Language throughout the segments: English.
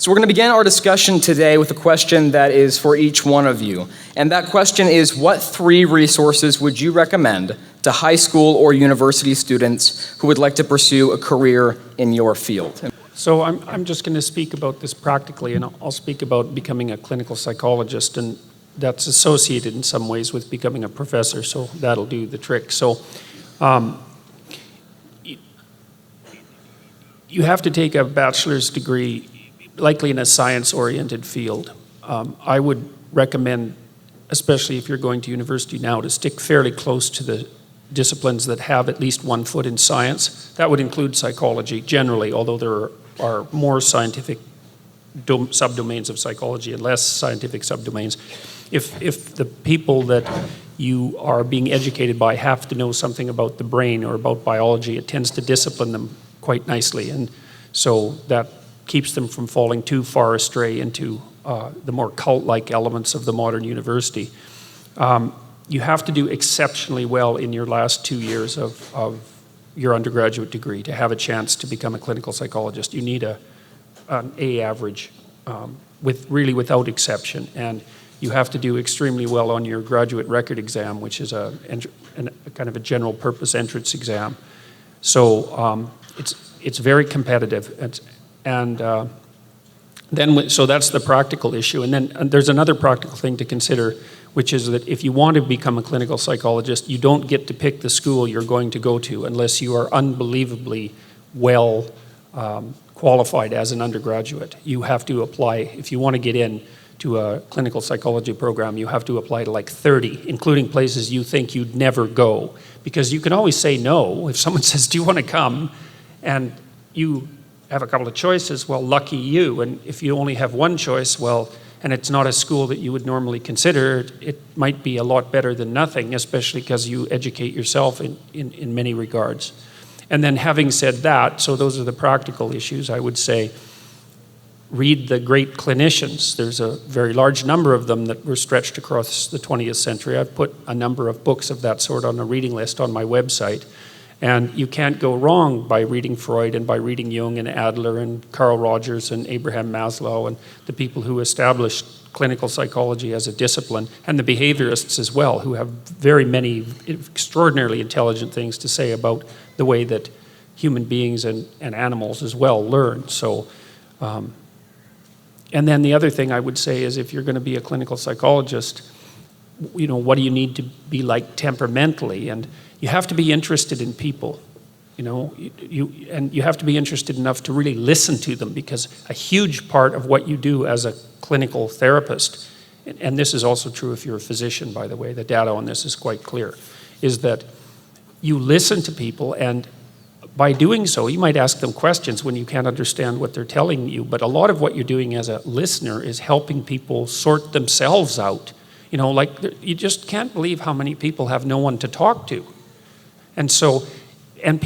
So we're going to begin our discussion today with a question that is for each one of you. And that question is, what 3 resources would you recommend to high school or university students who would like to pursue a career in your field? So I'm just going to speak about this practically, and I'll speak about becoming a clinical psychologist, and that's associated in some ways with becoming a professor, so that'll do the trick. So you have to take a bachelor's degree, likely in a science-oriented field. I would recommend, especially if you're going to university now, to stick fairly close to the disciplines that have at least one foot in science. That would include psychology generally, although there are more scientific subdomains of psychology and less scientific subdomains. If the people that you are being educated by have to know something about the brain or about biology, it tends to discipline them quite nicely, and so that keeps them from falling too far astray into the more cult-like elements of the modern university. You have to do exceptionally well in your last 2 years of your undergraduate degree to have a chance to become a clinical psychologist. You need an A average, without exception, and you have to do extremely well on your graduate record exam, which is a kind of a general purpose entrance exam. So it's very competitive, so that's the practical issue. And then there's another practical thing to consider, which is that if you want to become a clinical psychologist, you don't get to pick the school you're going to go to unless you are unbelievably well qualified as an undergraduate. You have to apply, if you want to get in to a clinical psychology program, you have to apply to like 30, including places you think you'd never go. Because you can always say no. If someone says, do you want to come? And you have a couple of choices, well, lucky you. And if you only have one choice, well, and it's not a school that you would normally consider, it might be a lot better than nothing, especially because you educate yourself in many regards. And then having said that, so those are the practical issues, I would say, read the great clinicians. There's a very large number of them that were stretched across the 20th century. I've put a number of books of that sort on a reading list on my website. And you can't go wrong by reading Freud and by reading Jung and Adler and Carl Rogers and Abraham Maslow and the people who established clinical psychology as a discipline, and the behaviorists as well, who have very many extraordinarily intelligent things to say about the way that human beings and animals as well learn. So, and then the other thing I would say is, if you're going to be a clinical psychologist, you know, what do you need to be like temperamentally? And you have to be interested in people, you know, and you have to be interested enough to really listen to them, because a huge part of what you do as a clinical therapist, and this is also true if you're a physician, by the way, the data on this is quite clear, is that you listen to people, and by doing so, you might ask them questions when you can't understand what they're telling you, but a lot of what you're doing as a listener is helping people sort themselves out. You know, like, you just can't believe how many people have no one to talk to. And so, and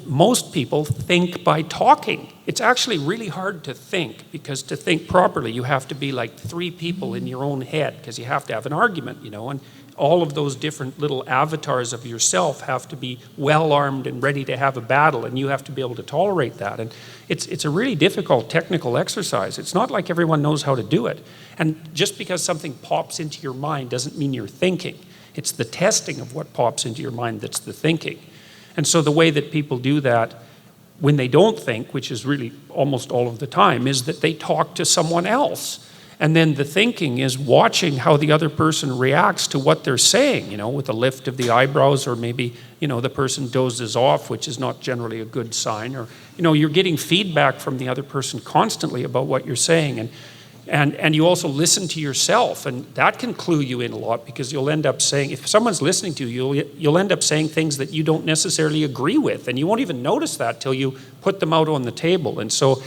most people think by talking. It's actually really hard to think, because to think properly, you have to be like 3 people in your own head, because you have to have an argument, you know, and all of those different little avatars of yourself have to be well-armed and ready to have a battle, and you have to be able to tolerate that. And it's a really difficult technical exercise. It's not like everyone knows how to do it. And just because something pops into your mind doesn't mean you're thinking. It's the testing of what pops into your mind that's the thinking. And so the way that people do that when they don't think, which is really almost all of the time, is that they talk to someone else. And then the thinking is watching how the other person reacts to what they're saying, you know, with a lift of the eyebrows, or maybe, you know, the person dozes off, which is not generally a good sign, or, you know, you're getting feedback from the other person constantly about what you're saying. And you also listen to yourself, and that can clue you in a lot, because you'll end up saying, if someone's listening to you, you'll end up saying things that you don't necessarily agree with, and you won't even notice that till you put them out on the table. And so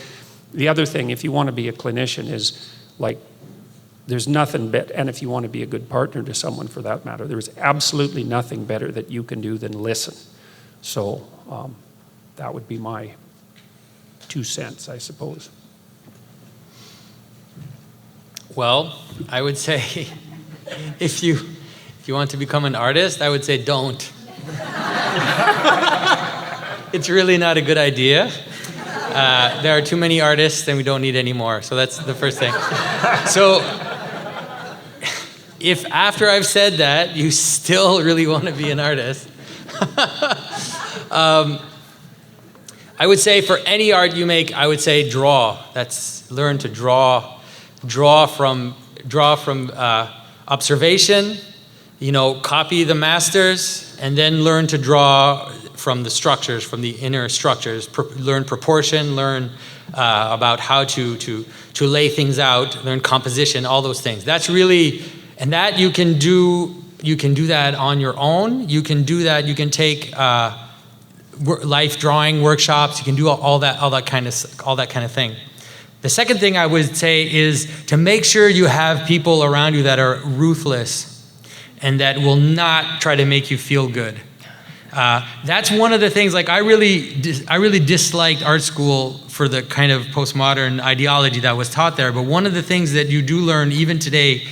the other thing, if you want to be a clinician, is like, there's nothing better, and if you want to be a good partner to someone for that matter, there's absolutely nothing better that you can do than listen. So that would be my 2 cents, I suppose. Well, I would say, if you want to become an artist, I would say don't. It's really not a good idea. There are too many artists and we don't need any more. So that's the first thing. So if after I've said that, you still really want to be an artist, I would say for any art you make, I would say draw. That's learn to draw from observation, copy the masters, and then learn to draw from the structures, from the inner structures. Learn proportion, learn about how to lay things out, learn composition, all those things. That's really, and that you can do that on your own. You can do that. You can take life drawing workshops. You can do all that kind of thing. The second thing I would say is to make sure you have people around you that are ruthless and that will not try to make you feel good. That's one of the things. Like I really disliked art school for the kind of postmodern ideology that was taught there. But one of the things that you do learn even today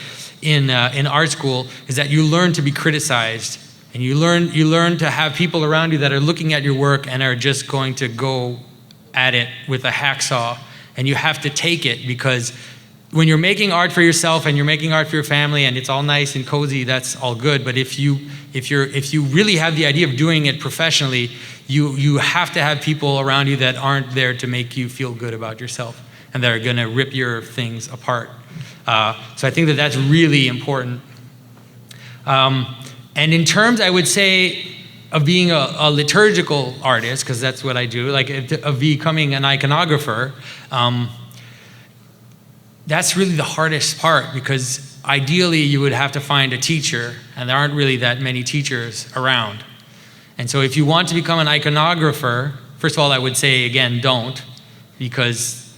in art school is that you learn to be criticized, and you learn to have people around you that are looking at your work and are just going to go at it with a hacksaw, and you have to take it, because when you're making art for yourself and you're making art for your family and it's all nice and cozy, that's all good. But if you really have the idea of doing it professionally, you have to have people around you that aren't there to make you feel good about yourself and that are going to rip your things apart. So I think that that's really important. And in terms, I would say, of being a liturgical artist, because that's what I do, like of becoming an iconographer, that's really the hardest part, because ideally you would have to find a teacher, and there aren't really that many teachers around. And so if you want to become an iconographer, first of all, I would say, again, don't, because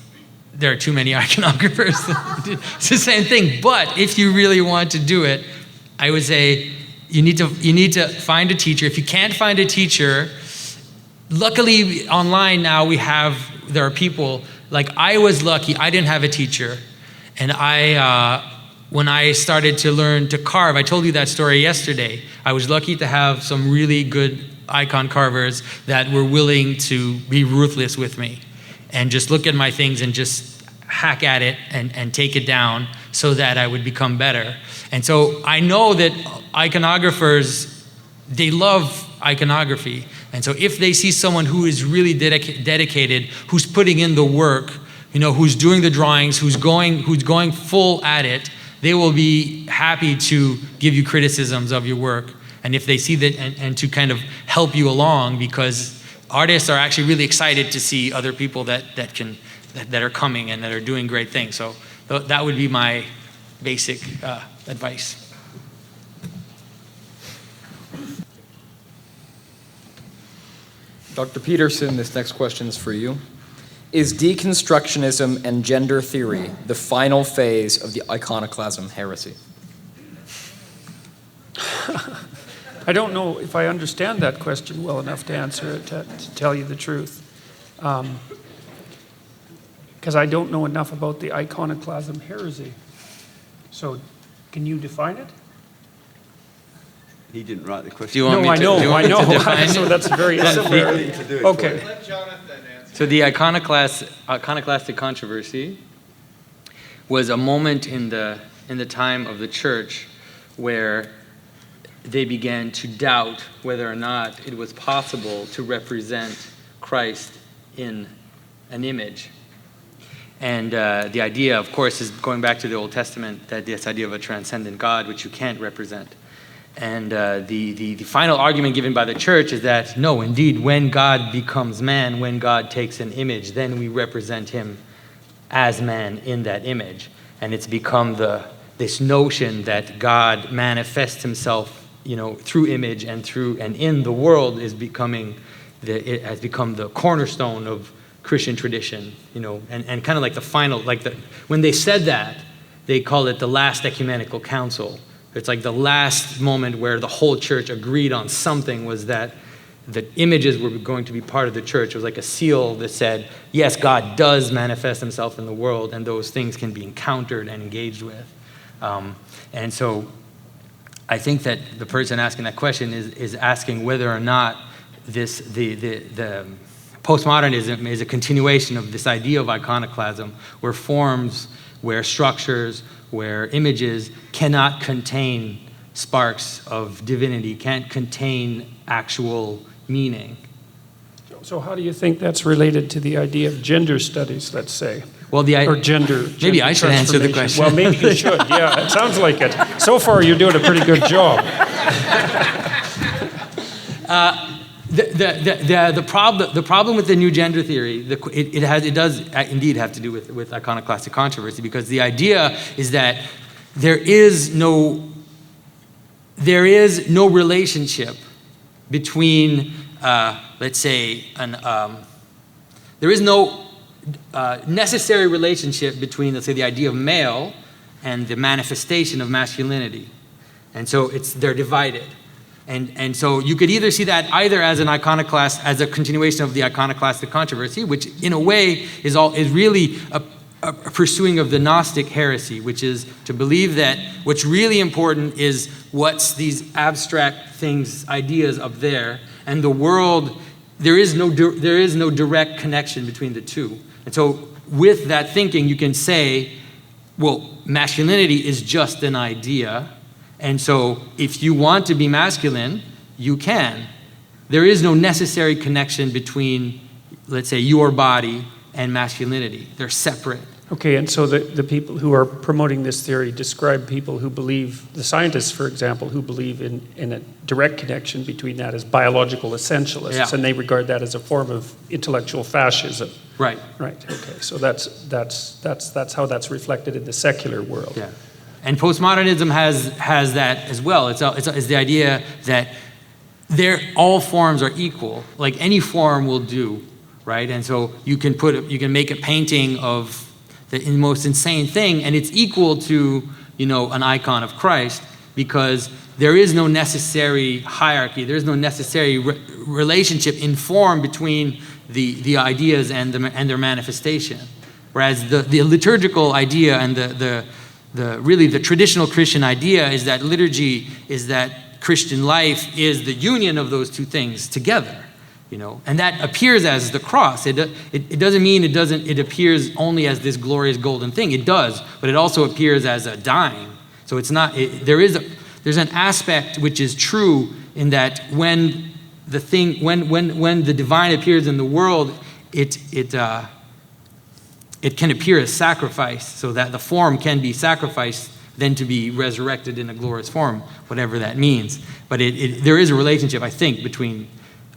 there are too many iconographers. It's the same thing. But if you really want to do it, I would say you need to find a teacher. If you can't find a teacher, luckily online now there are people, like I was lucky, I didn't have a teacher. And when I started to learn to carve, I told you that story yesterday. I was lucky to have some really good icon carvers that were willing to be ruthless with me and just look at my things and just hack at it and take it down so that I would become better. And so I know that iconographers, they love iconography. And so if they see someone who is really dedicated, who's putting in the work, who's doing the drawings, who's going full at it, they will be happy to give you criticisms of your work. And if they see that, and to kind of help you along, because artists are actually really excited to see other people that are coming and that are doing great things. So that would be my basic advice. Dr. Peterson, this next question is for you. Is deconstructionism and gender theory the final phase of the iconoclasm heresy? I don't know if I understand that question well enough to answer it, to tell you the truth. Because I don't know enough about the iconoclasm heresy. So, can you define it? He didn't write the question. Do you want me to? I know. Define So it? that's very similar. Okay. Let Jonathan answer. So the iconoclastic controversy was a moment in the time of the church where they began to doubt whether or not it was possible to represent Christ in an image. And the idea, of course, is going back to the Old Testament, that this idea of a transcendent God, which you can't represent. And the final argument given by the church is that, no, indeed, when God becomes man, when God takes an image, then we represent him as man in that image. And it's become this notion that God manifests himself, through image and in the world it has become the cornerstone of Christian tradition, and kind of like the final, when they said that, they call it the last ecumenical council. It's like the last moment where the whole church agreed on something, was that the images were going to be part of the church. It was like a seal that said, yes, God does manifest himself in the world, and those things can be encountered and engaged with. And so I think that the person asking that question is asking whether or not the postmodernism is a continuation of this idea of iconoclasm, where forms, where structures, where images cannot contain sparks of divinity, can't contain actual meaning. So how do you think that's related to the idea of gender studies, let's say? Well, Or gender maybe I should answer the transformation? question. Well, maybe you should. Yeah, it sounds like it. So far, you're doing a pretty good job. The problem with the new gender theory, it does indeed have to do with iconoclastic controversy, because the idea is that there is no relationship between, let's say, there is no necessary relationship between, let's say, the idea of male and the manifestation of masculinity. And so they're divided. And so you could either see that either as an iconoclast, as a continuation of the iconoclastic controversy, which in a way is really a pursuing of the Gnostic heresy, which is to believe that what's really important is what's these abstract things, ideas up there, and the world, there is no direct connection between the two. And so with that thinking, you can say, well, masculinity is just an idea. And so if you want to be masculine, you can. There is no necessary connection between, let's say, your body and masculinity. They're separate. Okay, and so the people who are promoting this theory describe people who believe, the scientists, for example, who believe in a direct connection between that as biological essentialists, Yeah. and they regard that as a form of intellectual fascism. Right. Right, okay, so that's how that's reflected in the secular world. Yeah. And postmodernism has that as well. It's the idea that all forms are equal. Like any form will do, right? And so you can make a painting of the most insane thing, and it's equal to, an icon of Christ, because there is no necessary hierarchy. There's no necessary relationship in form between the ideas and their manifestation. Whereas the liturgical idea and the traditional Christian idea is that liturgy is that Christian life is the union of those two things together, and that appears as the cross. It doesn't mean it appears only as this glorious golden thing. It does, but it also appears as a dying. So it's not. There's an aspect which is true in that when the divine appears in the world, it can appear as sacrifice, so that the form can be sacrificed, then to be resurrected in a glorious form, whatever that means. But there is a relationship, I think, between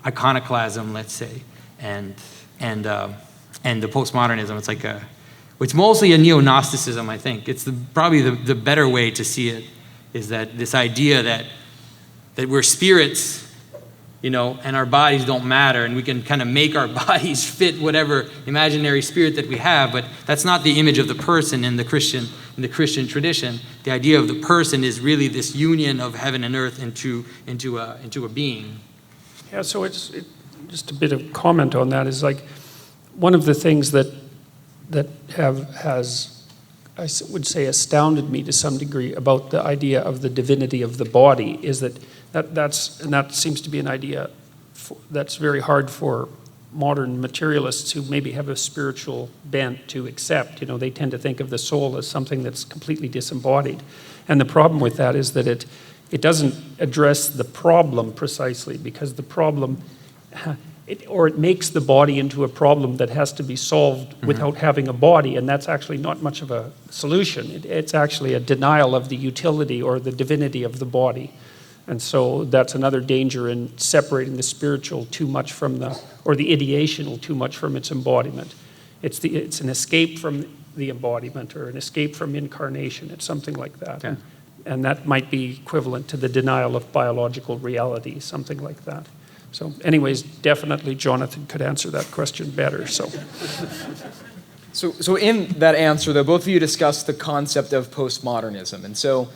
iconoclasm, let's say, and the postmodernism. It's mostly a neo-Gnosticism, I think. It's probably the better way to see it, is that this idea that we're spirits, and our bodies don't matter, and we can kind of make our bodies fit whatever imaginary spirit that we have, but that's not the image of the person in the Christian tradition. The idea of the person is really this union of heaven and earth into a being. Yeah, so just a bit of comment on that is like one of the things that has, I would say, astounded me to some degree about the idea of the divinity of the body is that seems to be an idea that's very hard for modern materialists who maybe have a spiritual bent to accept. They tend to think of the soul as something that's completely disembodied. And the problem with that is that it doesn't address the problem precisely, because the problem, it makes the body into a problem that has to be solved without having a body, and that's actually not much of a solution. It's actually a denial of the utility or the divinity of the body. And so that's another danger in separating the spiritual too much from the ideational too much from its embodiment. It's an escape from the embodiment or an escape from incarnation. It's something like that. Yeah. And that might be equivalent to the denial of biological reality, something like that. So anyways, definitely Jonathan could answer that question better. So in that answer, though, both of you discussed the concept of postmodernism. And so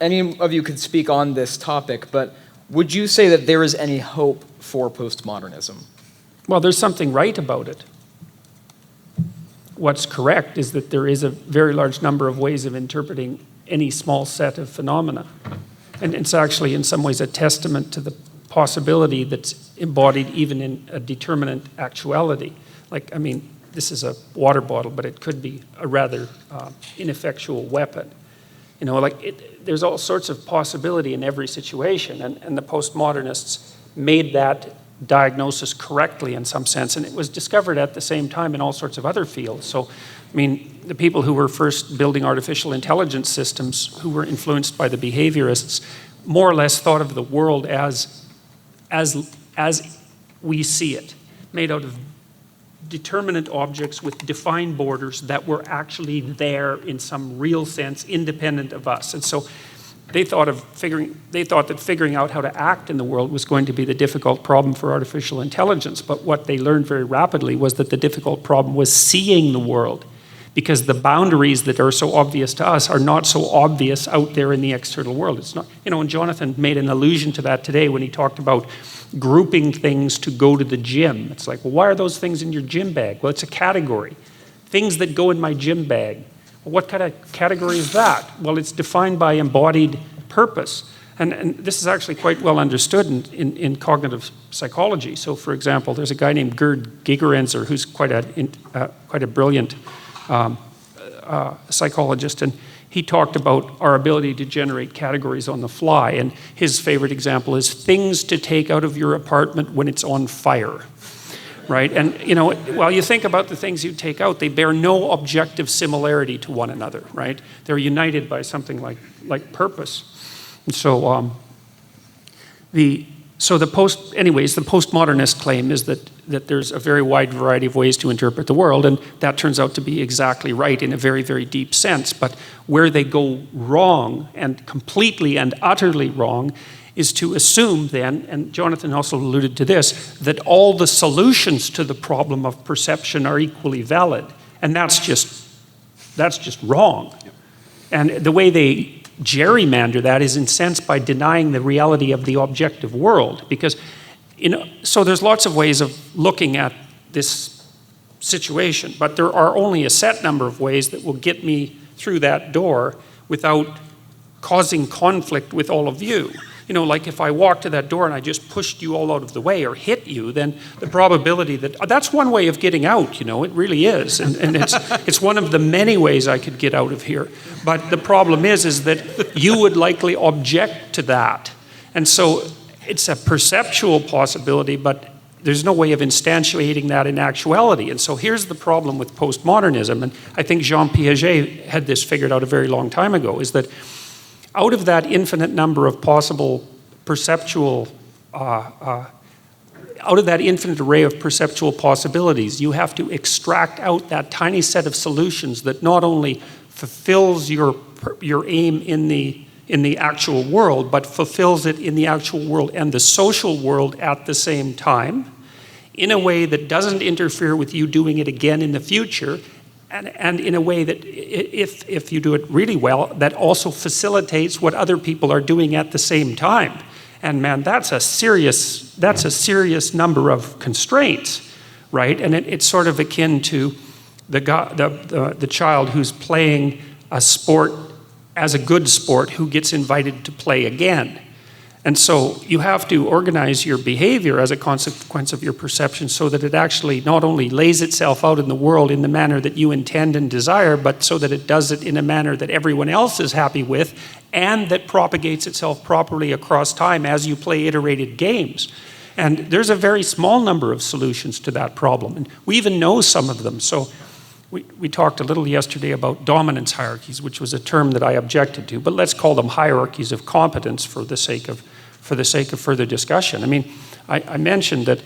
any of you could speak on this topic, but would you say that there is any hope for postmodernism? Well, there's something right about it. What's correct is that there is a very large number of ways of interpreting any small set of phenomena. And it's actually in some ways a testament to the possibility that's embodied even in a determinate actuality. Like, I mean, this is a water bottle, but it could be a rather ineffectual weapon. You know, like there's all sorts of possibility in every situation, and the postmodernists made that diagnosis correctly in some sense, and it was discovered at the same time in all sorts of other fields. So, I mean, the people who were first building artificial intelligence systems, who were influenced by the behaviorists, more or less thought of the world as we see it, made out of determinate objects with defined borders that were actually there in some real sense, independent of us. And so they thought that figuring out how to act in the world was going to be the difficult problem for artificial intelligence. But what they learned very rapidly was that the difficult problem was seeing the world, because the boundaries that are so obvious to us are not so obvious out there in the external world. It's not, you know, and Jonathan made an allusion to that today when he talked about grouping things to go to the gym. It's like, well, why are those things in your gym bag? Well, it's a category. Things that go in my gym bag. Well, what kind of category is that? Well, it's defined by embodied purpose. And this is actually quite well understood in cognitive psychology. So, for example, there's a guy named Gerd Gigerenzer who's quite a brilliant psychologist, and he talked about our ability to generate categories on the fly, and his favorite example is things to take out of your apartment when it's on fire, right? And, you know, while you think about the things you take out, they bear no objective similarity to one another, right? They're united by something like purpose. And so the postmodernist claim is that there's a very wide variety of ways to interpret the world, and that turns out to be exactly right in a very, very deep sense. But where they go wrong, and completely and utterly wrong, is to assume then, and Jonathan also alluded to this, that all the solutions to the problem of perception are equally valid. And that's just wrong. And the way they gerrymander that is, in a sense, by denying the reality of the objective world. Because, you know, so there's lots of ways of looking at this situation, but there are only a set number of ways that will get me through that door without causing conflict with all of you. You know, like if I walked to that door and I just pushed you all out of the way or hit you, then the probability that's one way of getting out, you know, it really is. And it's one of the many ways I could get out of here. But the problem is that you would likely object to that. And so it's a perceptual possibility, but there's no way of instantiating that in actuality. And so here's the problem with postmodernism, and I think Jean Piaget had this figured out a very long time ago, is that out of that infinite number of possible perceptual, out of that infinite array of perceptual possibilities, you have to extract out that tiny set of solutions that not only fulfills your aim in the actual world, but fulfills it in the actual world and the social world at the same time, in a way that doesn't interfere with you doing it again in the future, and in a way that, if you do it really well, that also facilitates what other people are doing at the same time. And man, that's a serious number of constraints, right? And it's sort of akin to the child who's playing a sport as a good sport who gets invited to play again. And so you have to organize your behavior as a consequence of your perception so that it actually not only lays itself out in the world in the manner that you intend and desire, but so that it does it in a manner that everyone else is happy with and that propagates itself properly across time as you play iterated games. And there's a very small number of solutions to that problem, and we even know some of them. So we talked a little yesterday about dominance hierarchies, which was a term that I objected to, but let's call them hierarchies of competence for the sake of further discussion. I mean, I mentioned that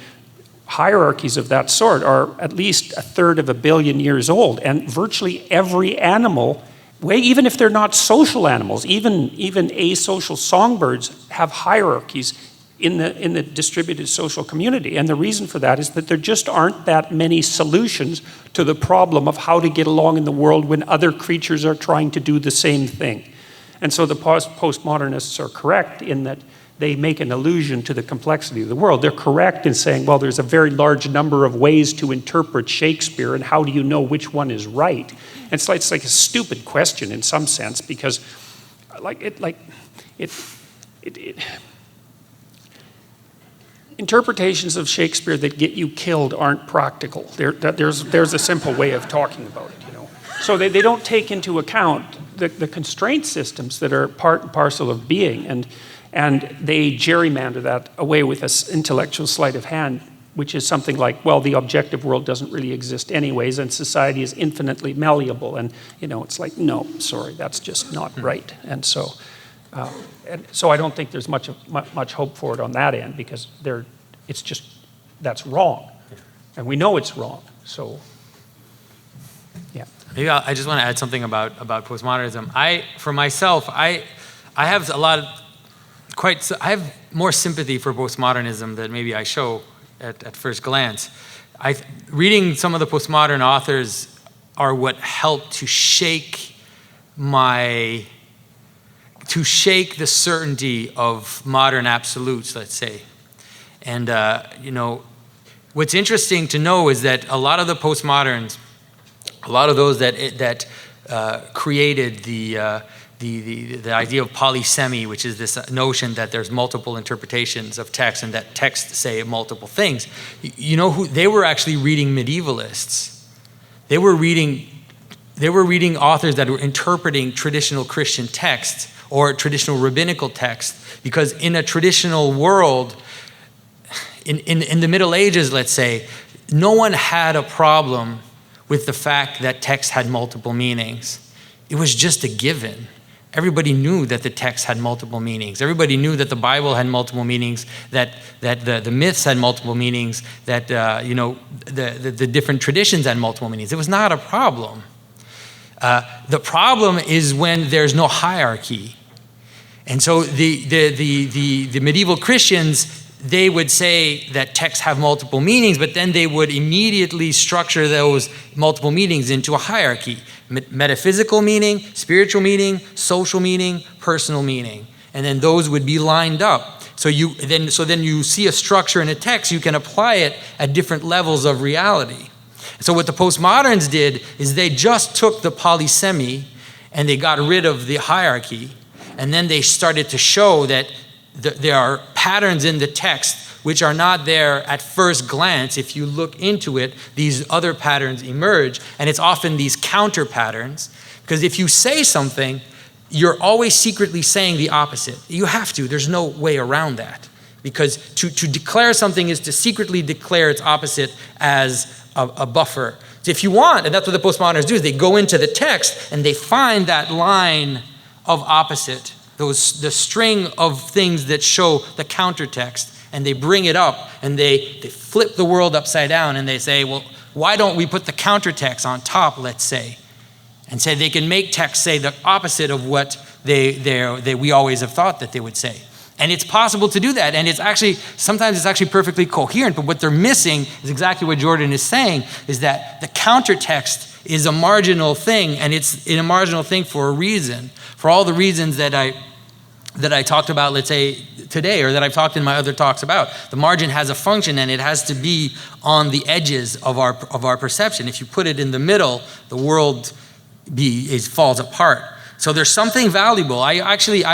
hierarchies of that sort are at least a third of a billion years old, and virtually every animal, even if they're not social animals, even asocial songbirds have hierarchies in the distributed social community. And the reason for that is that there just aren't that many solutions to the problem of how to get along in the world when other creatures are trying to do the same thing. And so the postmodernists are correct in that they make an allusion to the complexity of the world. They're correct in saying, well, there's a very large number of ways to interpret Shakespeare, and how do you know which one is right? And it's like a stupid question in some sense, because interpretations of Shakespeare that get you killed aren't practical. There's a simple way of talking about it, you know. So they don't take into account the constraint systems that are part and parcel of being, and they gerrymander that away with an intellectual sleight of hand, which is something like, well, the objective world doesn't really exist anyways, and society is infinitely malleable. And, you know, it's like, no, sorry, that's just not right. And so I don't think there's much hope for it on that end, because it's just, that's wrong. And we know it's wrong, so, yeah. Maybe I just want to add something about postmodernism. For myself, I have I have more sympathy for postmodernism than maybe I show at first glance. Reading some of the postmodern authors are what helped to shake the certainty of modern absolutes, let's say. And you know, what's interesting to know is that a lot of the postmoderns, a lot of those that created the idea of polysemy, which is this notion that there's multiple interpretations of text and that texts say multiple things. You know who they were actually reading? Medievalists. They were reading authors that were interpreting traditional Christian texts or traditional rabbinical texts, because in a traditional world, in the Middle Ages, let's say, no one had a problem with the fact that text had multiple meanings. It was just a given. Everybody knew that the text had multiple meanings. Everybody knew that the Bible had multiple meanings, that the myths had multiple meanings, that the different traditions had multiple meanings. It was not a problem. The problem is when there's no hierarchy. And so the medieval Christians, they would say that texts have multiple meanings, but then they would immediately structure those multiple meanings into a hierarchy. Metaphysical meaning, spiritual meaning, social meaning, personal meaning. And then those would be lined up. So then you see a structure in a text, you can apply it at different levels of reality. So what the postmoderns did is they just took the polysemy and they got rid of the hierarchy. And then they started to show that there are patterns in the text which are not there at first glance. If you look into it, these other patterns emerge, and it's often these counter patterns, because if you say something, you're always secretly saying the opposite. You have to, there's no way around that, because to declare something is to secretly declare its opposite as a buffer. So if you want, and that's what the postmoderns do, is they go into the text and they find that line of opposite, the string of things that show the countertext, and they bring it up and they flip the world upside down, and they say, well, why don't we put the countertext on top, let's say, and say they can make text say the opposite of what we always have thought that they would say. And it's possible to do that, and sometimes it's actually perfectly coherent, but what they're missing is exactly what Jordan is saying, is that the countertext is a marginal thing, and it's a marginal thing for a reason, for all the reasons that I talked about, let's say, today, or that I've talked in my other talks about. The margin has a function, and it has to be on the edges of our perception. If you put it in the middle, the world falls apart. So there's something valuable. I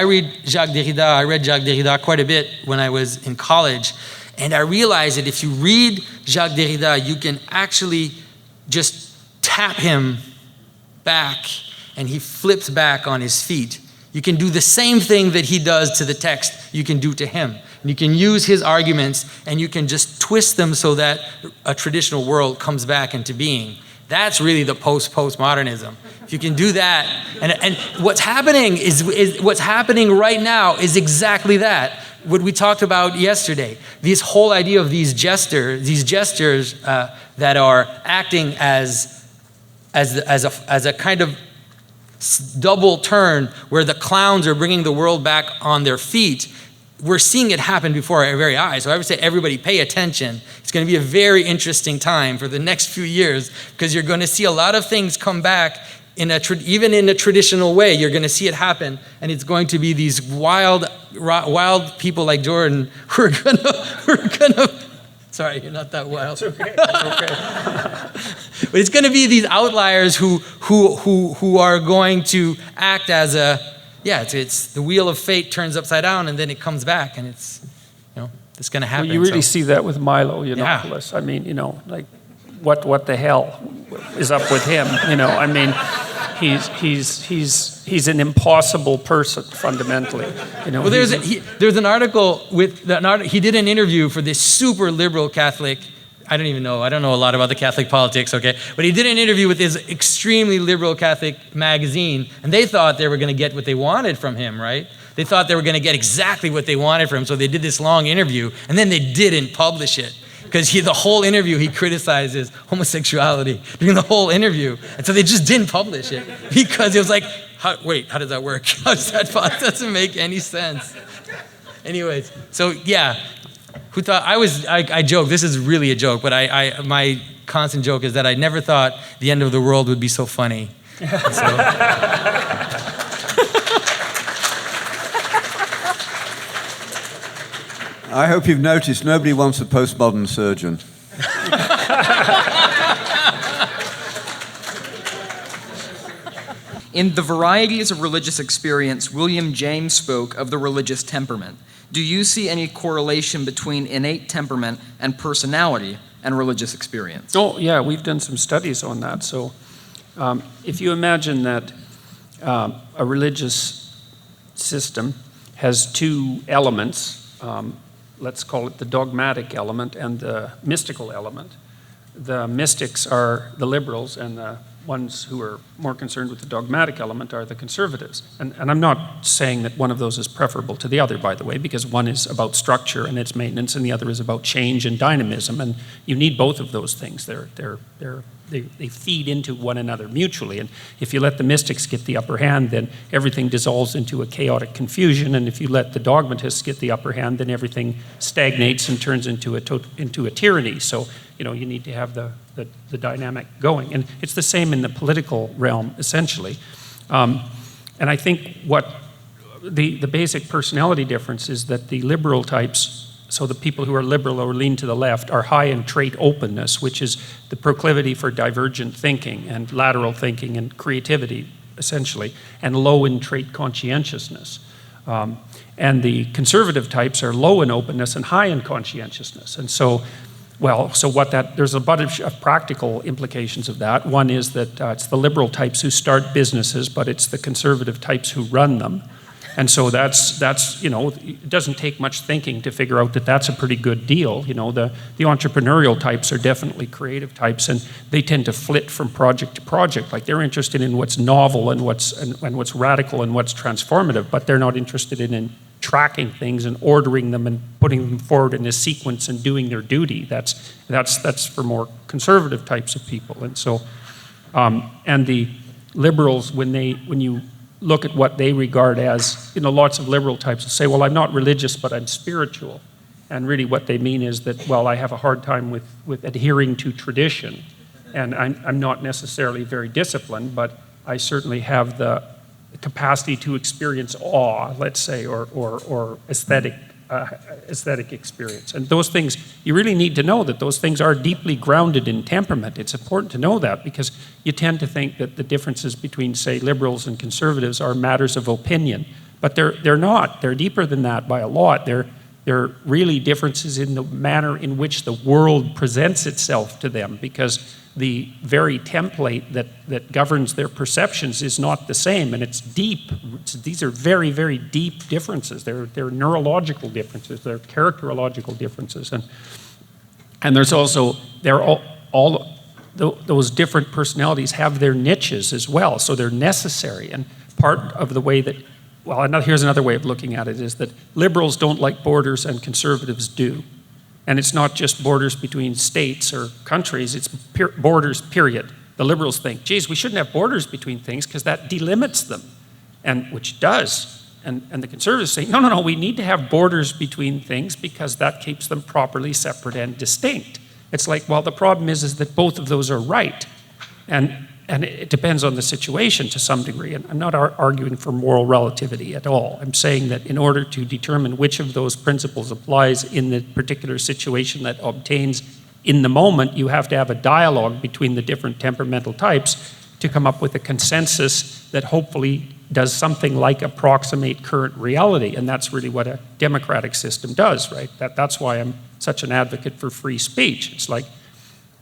read Jacques Derrida. I read Jacques Derrida quite a bit when I was in college, and I realized that if you read Jacques Derrida, you can actually just tap him back, and he flips back on his feet. You can do the same thing that he does to the text, you can do to him. And you can use his arguments, and you can just twist them so that a traditional world comes back into being. That's really the postmodernism. If you can do that, and what's happening is what's happening right now is exactly that. What we talked about yesterday, this whole idea of these gestures that are acting as a kind of double turn, where the clowns are bringing the world back on their feet. We're seeing it happen before our very eyes. So I would say everybody pay attention. It's going to be a very interesting time for the next few years, because you're going to see a lot of things come back even in a traditional way. You're going to see it happen, and it's going to be these wild people like Jordan who are going to. Sorry, you're not that wild. It's okay. It's okay. But it's going to be these outliers who are going to act as it's the wheel of fate turns upside down, and then it comes back, and it's that's going to happen. Well, you really So- see that with Milo Yeah. Yiannopoulos. I mean, like, what the hell is up with him? I mean, he's an impossible person fundamentally. Well, there's an article he did an interview for this super liberal Catholic. I don't know a lot about the Catholic politics, okay? But he did an interview with this extremely liberal Catholic magazine, and they thought they were going to get what they wanted from him, right? They thought they were going to get exactly what they wanted from him, so they did this long interview, and then they didn't publish it. Because the whole interview, he criticizes homosexuality during the whole interview. And so they just didn't publish it. Because it was like, how does that work? How does that doesn't make any sense. Anyways, so yeah. Who thought, I joke, this is really a joke, but my constant joke is that I never thought the end of the world would be so funny. I hope you've noticed nobody wants a postmodern surgeon. In The Varieties of Religious Experience, William James spoke of the religious temperament. Do you see any correlation between innate temperament and personality and religious experience? Oh, yeah, we've done some studies on that. So if you imagine that a religious system has two elements, let's call it the dogmatic element and the mystical element. The mystics are the liberals, and the ones who are more concerned with the dogmatic element are the conservatives. And I'm not saying that one of those is preferable to the other, by the way, because one is about structure and its maintenance, and the other is about change and dynamism, and you need both of those things. They feed into one another mutually, and if you let the mystics get the upper hand, then everything dissolves into a chaotic confusion, and if you let the dogmatists get the upper hand, then everything stagnates and turns into a tyranny. So, you need to have the dynamic going, and it's the same in the political realm, essentially. And I think what the basic personality difference is that the liberal types, so the people who are liberal or lean to the left, are high in trait openness, which is the proclivity for divergent thinking and lateral thinking and creativity, essentially, and low in trait conscientiousness. And the conservative types are low in openness and high in conscientiousness. And so there's a bunch of practical implications of that. One is that it's the liberal types who start businesses, but it's the conservative types who run them. And so that's it doesn't take much thinking to figure out that that's a pretty good deal. The entrepreneurial types are definitely creative types, and they tend to flit from project to project. Like, they're interested in what's novel and what's radical and what's transformative, but they're not interested in tracking things and ordering them and putting them forward in a sequence and doing their duty. That's for more conservative types of people. And so, and the liberals, when you look at what they regard as, lots of liberal types will say, well, I'm not religious, but I'm spiritual. And really what they mean is that, well, I have a hard time with adhering to tradition. And I'm not necessarily very disciplined, but I certainly have the capacity to experience awe, let's say, or aesthetic experience. And those things, you really need to know that those things are deeply grounded in temperament. It's important to know that, because you tend to think that the differences between, say, liberals and conservatives are matters of opinion. But they're not. They're deeper than that by a lot. They're really differences in the manner in which the world presents itself to them, because the very template that governs their perceptions is not the same, and it's deep. These are very, very deep differences. They're neurological differences. They're characterological differences, and there's also all those different personalities have their niches as well. So they're necessary, and part of the way that here's another way of looking at it, is that liberals don't like borders and conservatives do. And it's not just borders between states or countries, it's borders, period. The liberals think, geez, we shouldn't have borders between things because that delimits them, and which does. And the conservatives say, no, we need to have borders between things because that keeps them properly separate and distinct. It's like, well, the problem is that both of those are right. And it depends on the situation to some degree. And I'm not arguing for moral relativity at all. I'm saying that in order to determine which of those principles applies in the particular situation that obtains in the moment, you have to have a dialogue between the different temperamental types to come up with a consensus that hopefully does something like approximate current reality, and that's really what a democratic system does, right? That's why I'm such an advocate for free speech. It's like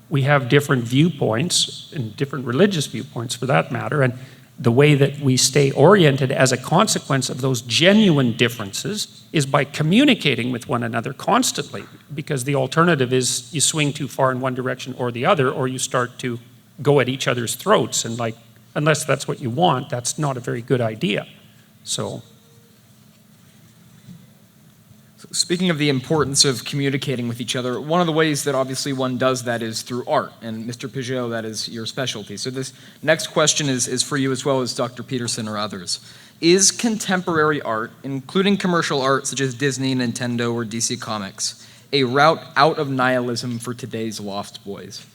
we have different viewpoints, and different religious viewpoints for that matter, and the way that we stay oriented as a consequence of those genuine differences is by communicating with one another constantly, because the alternative is you swing too far in one direction or the other, or you start to go at each other's throats, and like, unless that's what you want, that's not a very good idea. So speaking of the importance of communicating with each other, one of the ways that obviously one does that is through art. And Mr. Pageau, that is your specialty. So this next question is for you as well as Dr. Peterson or others. Is contemporary art, including commercial art such as Disney, Nintendo, or DC Comics, a route out of nihilism for today's lost boys?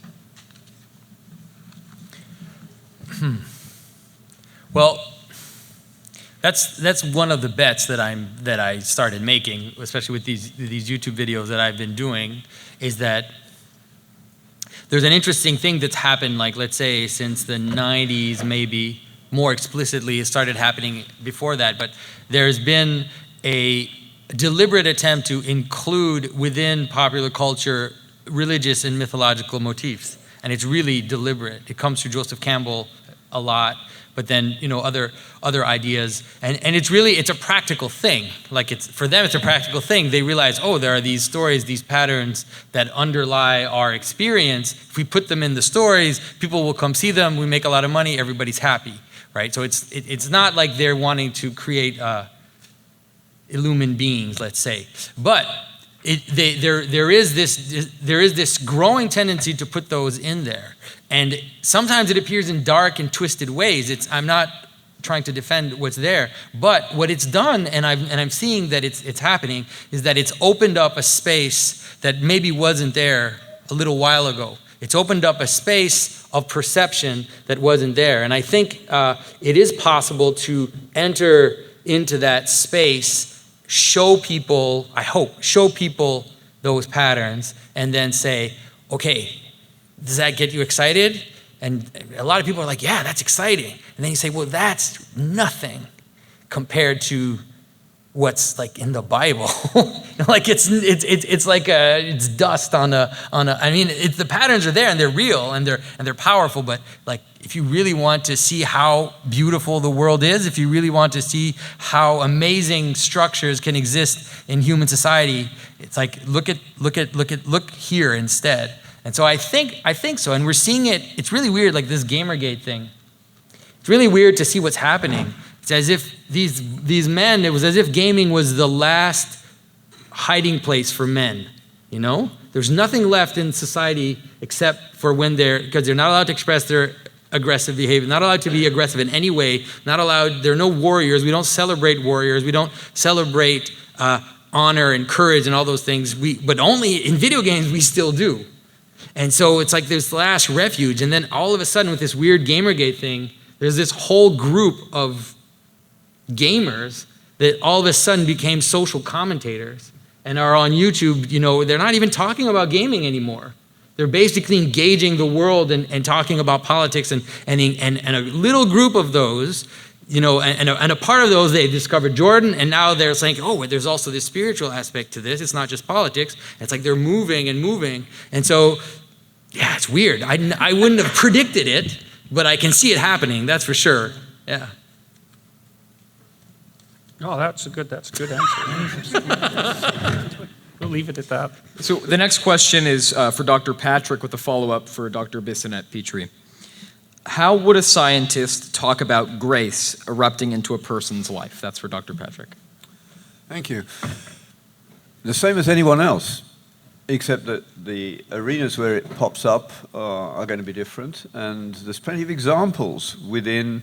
Well, that's one of the bets that I started making, especially with these YouTube videos that I've been doing, is that there's an interesting thing that's happened, like let's say since the 90s, maybe more explicitly. It started happening before that, but there's been a deliberate attempt to include within popular culture religious and mythological motifs, and it's really deliberate. It comes through Joseph Campbell a lot, but then other ideas, and it's a practical thing. Like for them it's a practical thing. They realize, oh, there are these stories, these patterns that underlie our experience. If we put them in the stories, people will come see them, we make a lot of money, everybody's happy, right? So it's not like they're wanting to create illumined beings, let's say, but there is this growing tendency to put those in there. And sometimes it appears in dark and twisted ways. I'm not trying to defend what's there, but what it's done, and I'm seeing that it's happening, is that it's opened up a space that maybe wasn't there a little while ago. It's opened up a space of perception that wasn't there. And I think it is possible to enter into that space, show people those patterns, and then say, okay, does that get you excited? And a lot of people are like, yeah, that's exciting. And then you say, well, that's nothing compared to what's like in the Bible. Like it's like it's dust on a. I mean, the patterns are there and they're real and they're powerful. But like, if you really want to see how beautiful the world is, if you really want to see how amazing structures can exist in human society, it's like look here instead. And so I think so, and we're seeing it. It's really weird, like this Gamergate thing. It's really weird to see what's happening. It's as if these men, it was as if gaming was the last hiding place for men, you know? There's nothing left in society except for because they're not allowed to express their aggressive behavior, not allowed to be aggressive in any way, not allowed, there are no warriors, we don't celebrate warriors, we don't celebrate honor and courage and all those things, but only in video games we still do. And so it's like this last refuge, and then all of a sudden with this weird Gamergate thing, there's this whole group of gamers that all of a sudden became social commentators and are on YouTube. You know, they're not even talking about gaming anymore. They're basically engaging the world and talking about politics, and a little group of those, you know, and a part of those, they discovered Jordan, and now they're saying, oh, there's also this spiritual aspect to this. It's not just politics. It's like they're moving. And so, yeah, it's weird. I wouldn't have predicted it, but I can see it happening, that's for sure. Yeah. Oh, that's a good answer. We'll leave it at that. So the next question is for Dr. Patrick with a follow-up for Dr. Bissonnette-Pitre. How would a scientist talk about grace erupting into a person's life? That's for Dr. Patrick. Thank you. The same as anyone else, except that the arenas where it pops up are going to be different, and there's plenty of examples within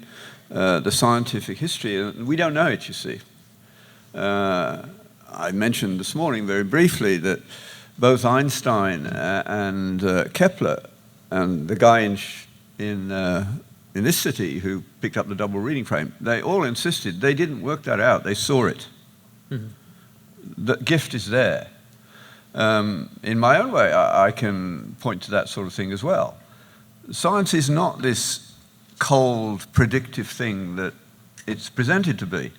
the scientific history, and we don't know it, you see. I mentioned this morning very briefly that both Einstein and Kepler and the guy in this city who picked up the double reading frame, they all insisted they didn't work that out, they saw it. Mm-hmm. The gift is there. In my own way, I can point to that sort of thing as well. Science is not this cold, predictive thing that it's presented to be.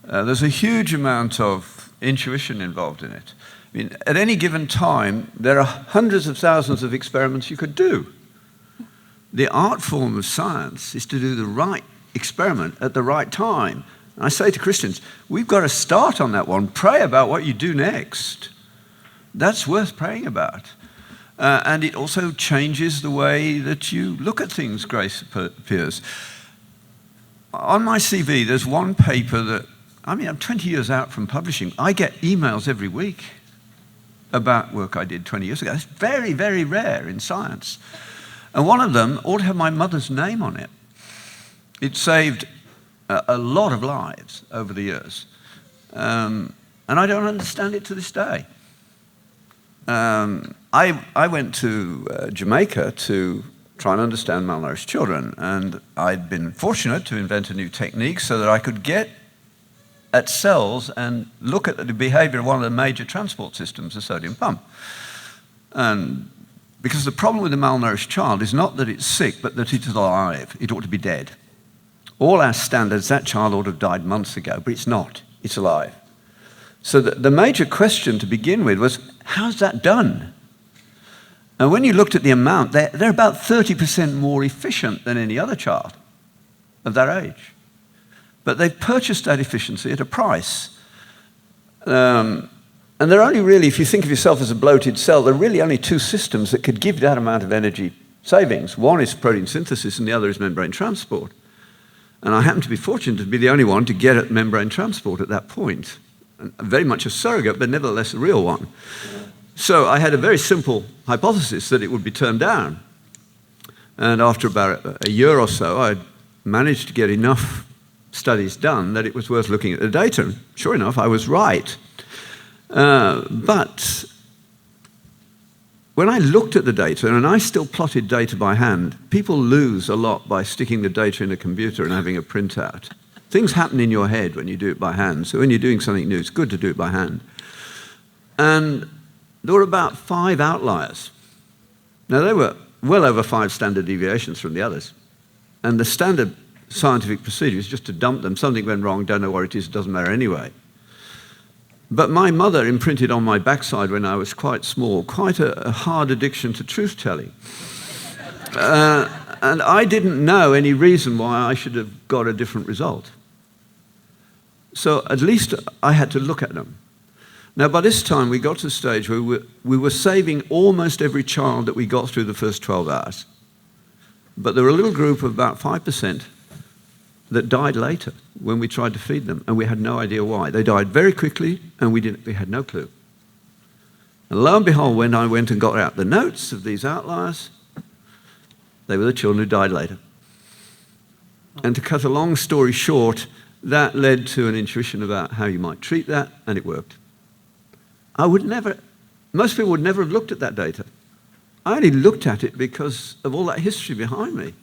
There's a huge amount of intuition involved in it. I mean, at any given time, there are hundreds of thousands of experiments you could do. The art form of science is to do the right experiment at the right time. And I say to Christians, we've got to start on that one. Pray about what you do next. That's worth praying about. And it also changes the way that you look at things, grace appears. On my CV, there's one paper that, I'm 20 years out from publishing. I get emails every week about work I did 20 years ago. It's very, very rare in science. And one of them ought to have my mother's name on it. It saved a lot of lives over the years. And I don't understand it to this day. I went to Jamaica to try and understand malnourished children, and I'd been fortunate to invent a new technique so that I could get at cells and look at the behavior of one of the major transport systems, the sodium pump. And because the problem with a malnourished child is not that it's sick, but that it's alive. It ought to be dead. All our standards, that child ought to have died months ago, but it's not. It's alive. So the major question to begin with was, how's that done? And when you looked at the amount, they're about 30% more efficient than any other child of their age. But they've purchased that efficiency at a price. And there are only really, if you think of yourself as a bloated cell, there are really only two systems that could give that amount of energy savings. One is protein synthesis and the other is membrane transport. And I happen to be fortunate to be the only one to get at membrane transport at that point. And very much a surrogate, but nevertheless a real one. So I had a very simple hypothesis that it would be turned down. And after about a year or so, I managed to get enough studies done that it was worth looking at the data. And sure enough, I was right. But when I looked at the data, and I still plotted data by hand, people lose a lot by sticking the data in a computer and having a printout. Things happen in your head when you do it by hand. So when you're doing something new, it's good to do it by hand. And there were about 5 outliers. Now, they were well over 5 standard deviations from the others. And the standard scientific procedure is just to dump them. Something went wrong, don't know what it is, it doesn't matter anyway. But my mother imprinted on my backside when I was quite small, quite a hard addiction to truth-telling. And I didn't know any reason why I should have got a different result. So at least I had to look at them. Now, by this time, we got to a stage where we were saving almost every child that we got through the first 12 hours. But there were a little group of about 5% that died later when we tried to feed them, and we had no idea why. They died very quickly, and we had no clue. And lo and behold, when I went and got out the notes of these outliers, they were the children who died later. And to cut a long story short, that led to an intuition about how you might treat that, and it worked. Most people would never have looked at that data. I only looked at it because of all that history behind me.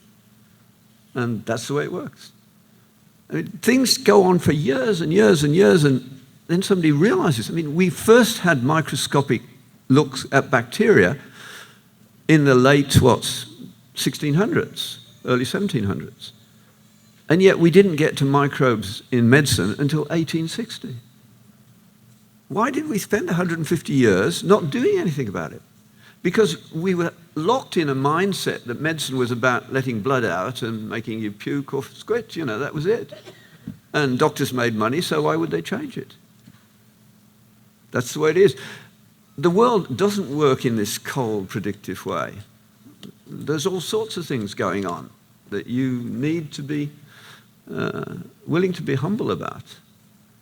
And that's the way it works. I mean, things go on for years and years and years, and then somebody realizes. I mean, we first had microscopic looks at bacteria in the late, 1600s, early 1700s. And yet we didn't get to microbes in medicine until 1860. Why did we spend 150 years not doing anything about it? Because we were locked in a mindset that medicine was about letting blood out and making you puke or squit, that was it. And doctors made money, so why would they change it? That's the way it is. The world doesn't work in this cold, predictive way. There's all sorts of things going on that you need to be willing to be humble about.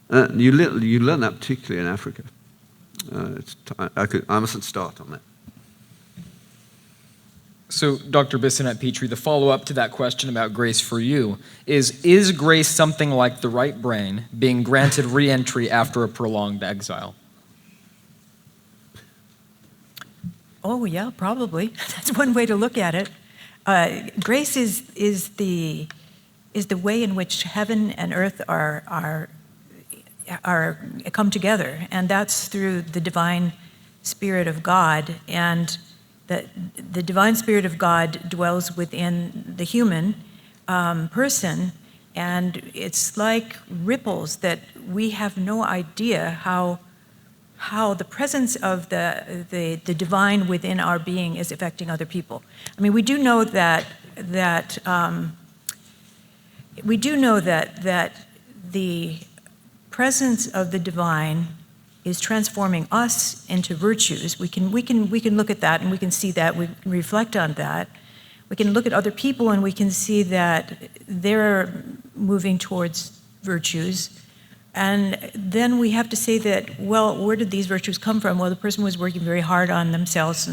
You learn that particularly in Africa. I mustn't start on that. So, Dr. Bissonnette-Pitre, the follow-up to that question about grace for you is grace something like the right brain being granted re-entry after a prolonged exile? Oh, yeah, probably. That's one way to look at it. Grace is the way in which heaven and earth are come together, and that's through the divine Spirit of God, and the divine Spirit of God dwells within the human person, And it's like ripples that we have no idea how the presence of the divine within our being is affecting other people. I mean, we do know that the presence of the divine is transforming us into virtues. We can look at that and we can see that, we can reflect on that. We can look at other people and we can see that they're moving towards virtues. And then we have to say that, well, where did these virtues come from? Well, the person was working very hard on themselves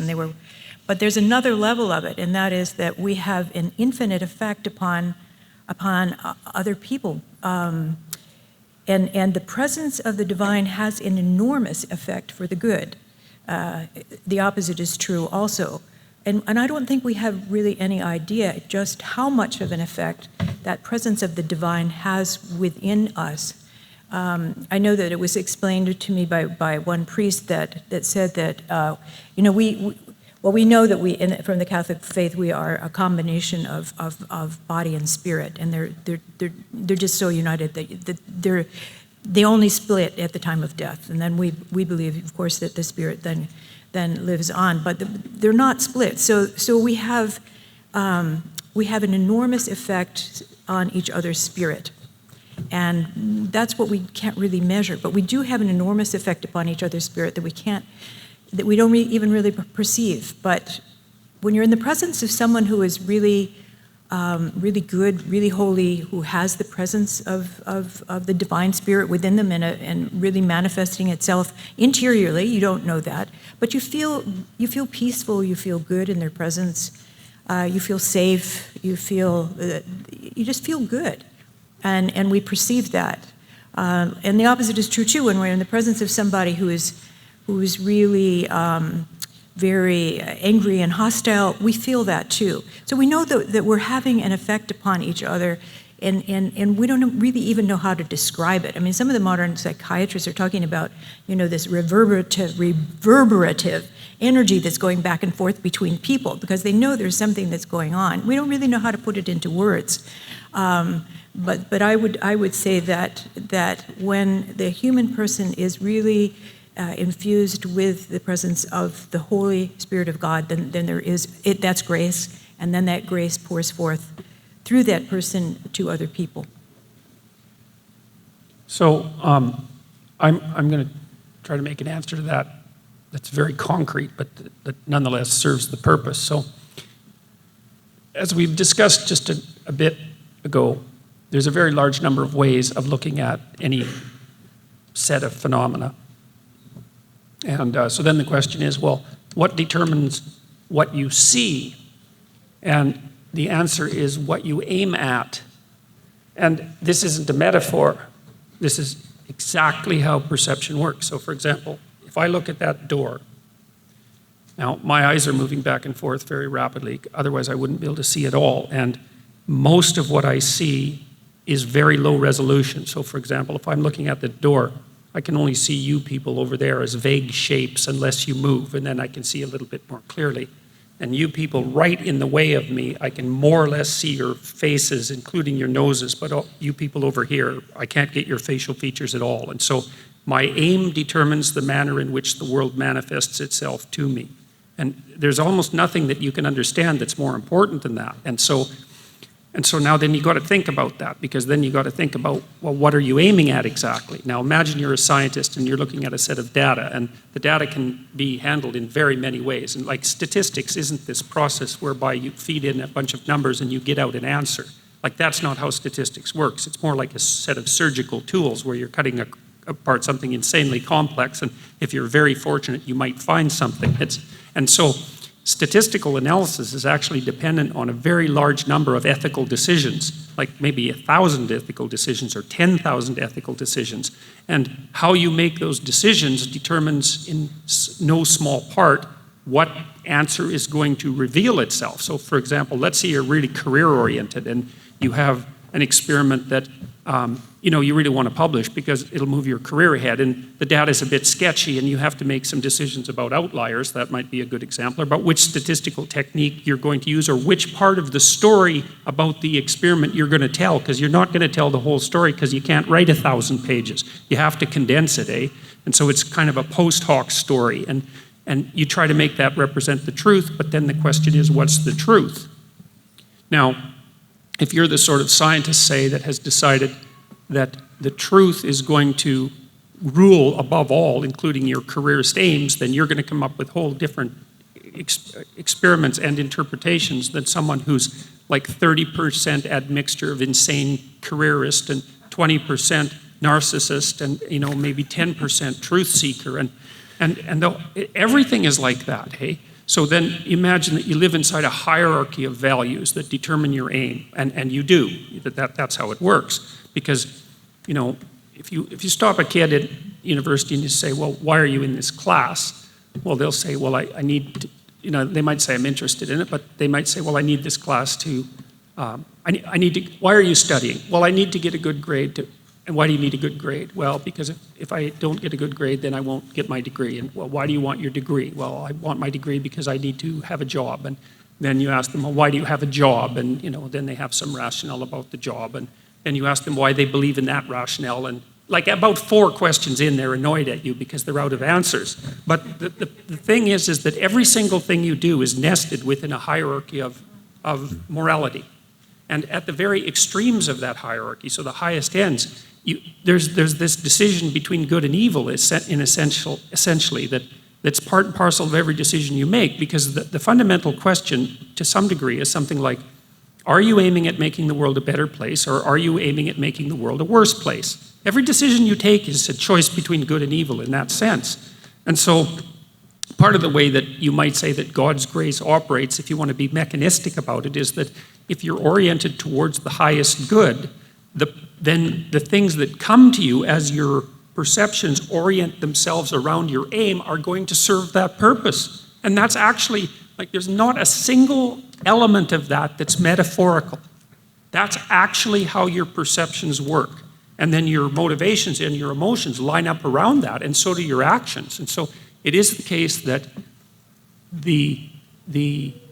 but there's another level of it, and that is that we have an infinite effect upon other people. And the presence of the divine has an enormous effect for the good. The opposite is true also. And I don't think we have really any idea just how much of an effect that presence of the divine has within us. I know that it was explained to me by one priest that said that, we know that from the Catholic faith, we are a combination of body and spirit, and they're just so united that they only split at the time of death. And then we believe, of course, that the spirit then lives on, but they're not split. So we have an enormous effect on each other's spirit, and that's what we can't really measure. But we do have an enormous effect upon each other's spirit that we don't even really perceive. But when you're in the presence of someone who is really good, really holy, who has the presence of the divine spirit within them and really manifesting itself interiorly, you don't know that, but you feel peaceful, you feel good in their presence, you feel safe, you just feel good, and we perceive that. And the opposite is true too. When we're in the presence of somebody who is really very angry and hostile, we feel that too. So we know that we're having an effect upon each other, and we don't really even know how to describe it. I mean, some of the modern psychiatrists are talking about, this reverberative energy that's going back and forth between people, because they know there's something that's going on. We don't really know how to put it into words. But I would say that when the human person is really infused with the presence of the Holy Spirit of God, then that's grace, and then that grace pours forth through that person to other people. So I'm going to try to make an answer to that that's very concrete, but that nonetheless serves the purpose. So as we've discussed just a bit ago, there's a very large number of ways of looking at any set of phenomena. And so then the question is, well, what determines what you see? And the answer is what you aim at. And this isn't a metaphor. This is exactly how perception works. So for example, if I look at that door, now my eyes are moving back and forth very rapidly, otherwise I wouldn't be able to see at all. And most of what I see is very low resolution. So for example, if I'm looking at the door, I can only see you people over there as vague shapes unless you move, and then I can see a little bit more clearly. And you people right in the way of me, I can more or less see your faces, including your noses, but you people over here, I can't get your facial features at all. And so my aim determines the manner in which the world manifests itself to me. And there's almost nothing that you can understand that's more important than that. And so now then you got to think about that, because then you got to think about, well, what are you aiming at exactly? Now imagine you're a scientist and you're looking at a set of data, and the data can be handled in very many ways. And like statistics isn't this process whereby you feed in a bunch of numbers and you get out an answer. Like that's not how statistics works. It's more like a set of surgical tools where you're cutting apart something insanely complex, and if you're very fortunate, you might find something. And so statistical analysis is actually dependent on a very large number of ethical decisions, like maybe 1,000 ethical decisions or 10,000 ethical decisions. And how you make those decisions determines in no small part what answer is going to reveal itself. So for example, let's say you're really career-oriented and you have an experiment that you really want to publish because it'll move your career ahead. And the data is a bit sketchy and you have to make some decisions about outliers. That might be a good example, about which statistical technique you're going to use or which part of the story about the experiment you're going to tell, because you're not going to tell the whole story because you can't write 1,000 pages. You have to condense it, eh? And so it's kind of a post hoc story. And you try to make that represent the truth, but then the question is, what's the truth? Now, if you're the sort of scientist, say, that has decided that the truth is going to rule above all, including your career's aims, then you're going to come up with whole different experiments and interpretations than someone who's like 30% admixture of insane careerist and 20% narcissist and maybe 10% truth seeker and everything is like that, hey? So then imagine that you live inside a hierarchy of values that determine your aim, and you do. That's how it works. Because, if you stop a kid at university and you say, well, why are you in this class? Well, they'll say, well, I need to, they might say I'm interested in it, but they might say, well, I need this class to, I need to, why are you studying? Well, I need to get a good grade and why do you need a good grade? Well, because if I don't get a good grade, then I won't get my degree. And well, why do you want your degree? Well, I want my degree because I need to have a job. And then you ask them, well, why do you have a job? And then they have some rationale about the job. And then you ask them why they believe in that rationale. And like about 4 questions in, they're annoyed at you because they're out of answers. But the thing is that every single thing you do is nested within a hierarchy of morality. And at the very extremes of that hierarchy, so the highest ends, there's this decision between good and evil essentially that's part and parcel of every decision you make, because the fundamental question to some degree is something like, are you aiming at making the world a better place, or are you aiming at making the world a worse place? Every decision you take is a choice between good and evil in that sense. And so part of the way that you might say that God's grace operates, if you want to be mechanistic about it, is that if you're oriented towards the highest good, then the things that come to you as your perceptions orient themselves around your aim are going to serve that purpose. And that's actually, there's not a single element of that that's metaphorical. That's actually how your perceptions work. And then your motivations and your emotions line up around that, and so do your actions. And so it is the case that the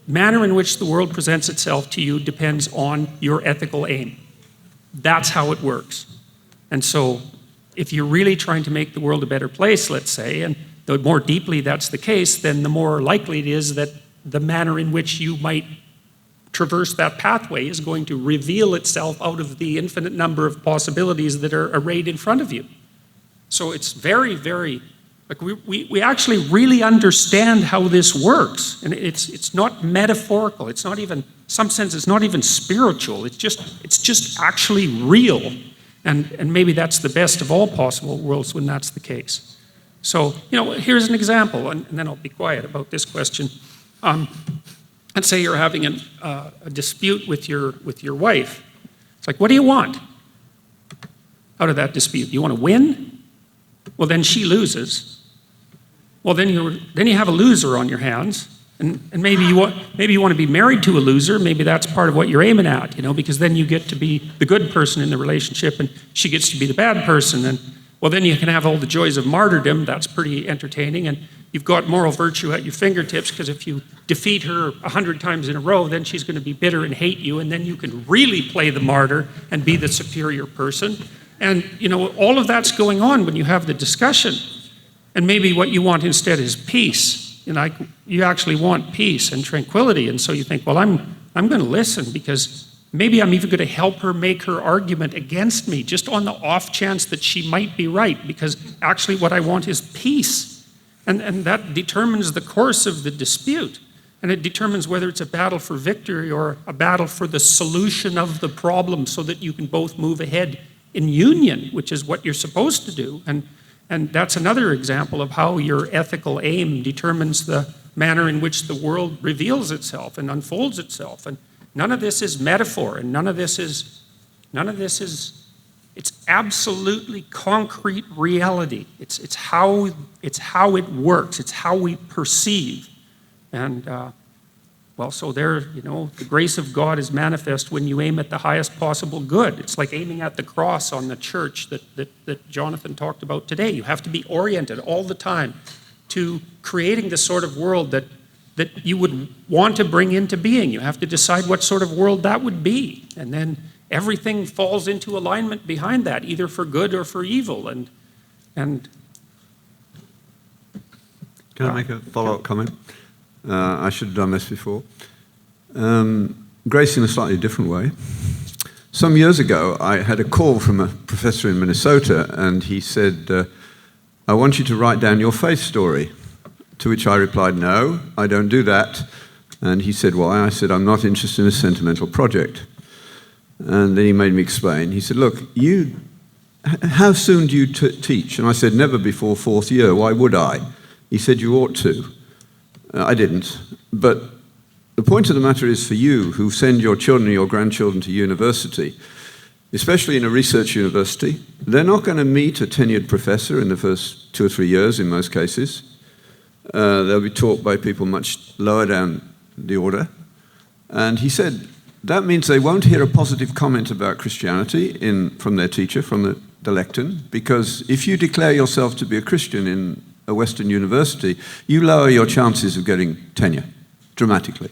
manner in which the world presents itself to you depends on your ethical aim. That's how it works. And so if you're really trying to make the world a better place, let's say, and the more deeply that's the case, then the more likely it is that the manner in which you might traverse that pathway is going to reveal itself out of the infinite number of possibilities that are arrayed in front of you. So it's very, very, we actually really understand how this works. And it's not metaphorical. It's not even, in some sense, it's not even spiritual. It's just actually real. And maybe that's the best of all possible worlds when that's the case. So, here's an example, and then I'll be quiet about this question. Let's say you're having a dispute with your wife. It's like, what do you want out of that dispute? You want to win? Well, then she loses. Well, then you have a loser on your hands, and maybe you want to be married to a loser. Maybe that's part of what you're aiming at, because then you get to be the good person in the relationship, and she gets to be the bad person. And well, then you can have all the joys of martyrdom. That's pretty entertaining, and you've got moral virtue at your fingertips, because if you defeat her 100 times in a row, then she's going to be bitter and hate you, and then you can really play the martyr and be the superior person. And all of that's going on when you have the discussion. And maybe what you want instead is peace. You actually want peace and tranquility, and so you think, well, I'm going to listen, because maybe I'm even going to help her make her argument against me, just on the off chance that she might be right, because actually what I want is peace. And that determines the course of the dispute. And it determines whether it's a battle for victory or a battle for the solution of the problem, so that you can both move ahead in union, which is what you're supposed to do. And that's another example of how your ethical aim determines the manner in which the world reveals itself and unfolds itself. And none of this is metaphor, and none of this is, it's absolutely concrete reality. It's how it works. It's how we perceive. And Well, so there, the grace of God is manifest when you aim at the highest possible good. It's like aiming at the cross on the church that Jonathan talked about today. You have to be oriented all the time to creating the sort of world that you would want to bring into being. You have to decide what sort of world that would be. And then everything falls into alignment behind that, either for good or for evil. And Can I make a follow-up comment? I should have done this before. Grace in a slightly different way. Some years ago, I had a call from a professor in Minnesota, and he said, I want you to write down your faith story. To which I replied, no, I don't do that. And he said, why? I said, I'm not interested in a sentimental project. And then he made me explain. He said, look, how soon do you teach? And I said, never before 4th year. Why would I? He said, you ought to. I didn't. But the point of the matter is for you who send your children or your grandchildren to university, especially in a research university, they're not going to meet a tenured professor in the first 2 or 3 years in most cases. They'll be taught by people much lower down the order. And he said, that means they won't hear a positive comment about Christianity from their teacher, from the lectern, because if you declare yourself to be a Christian in a Western university, you lower your chances of getting tenure dramatically.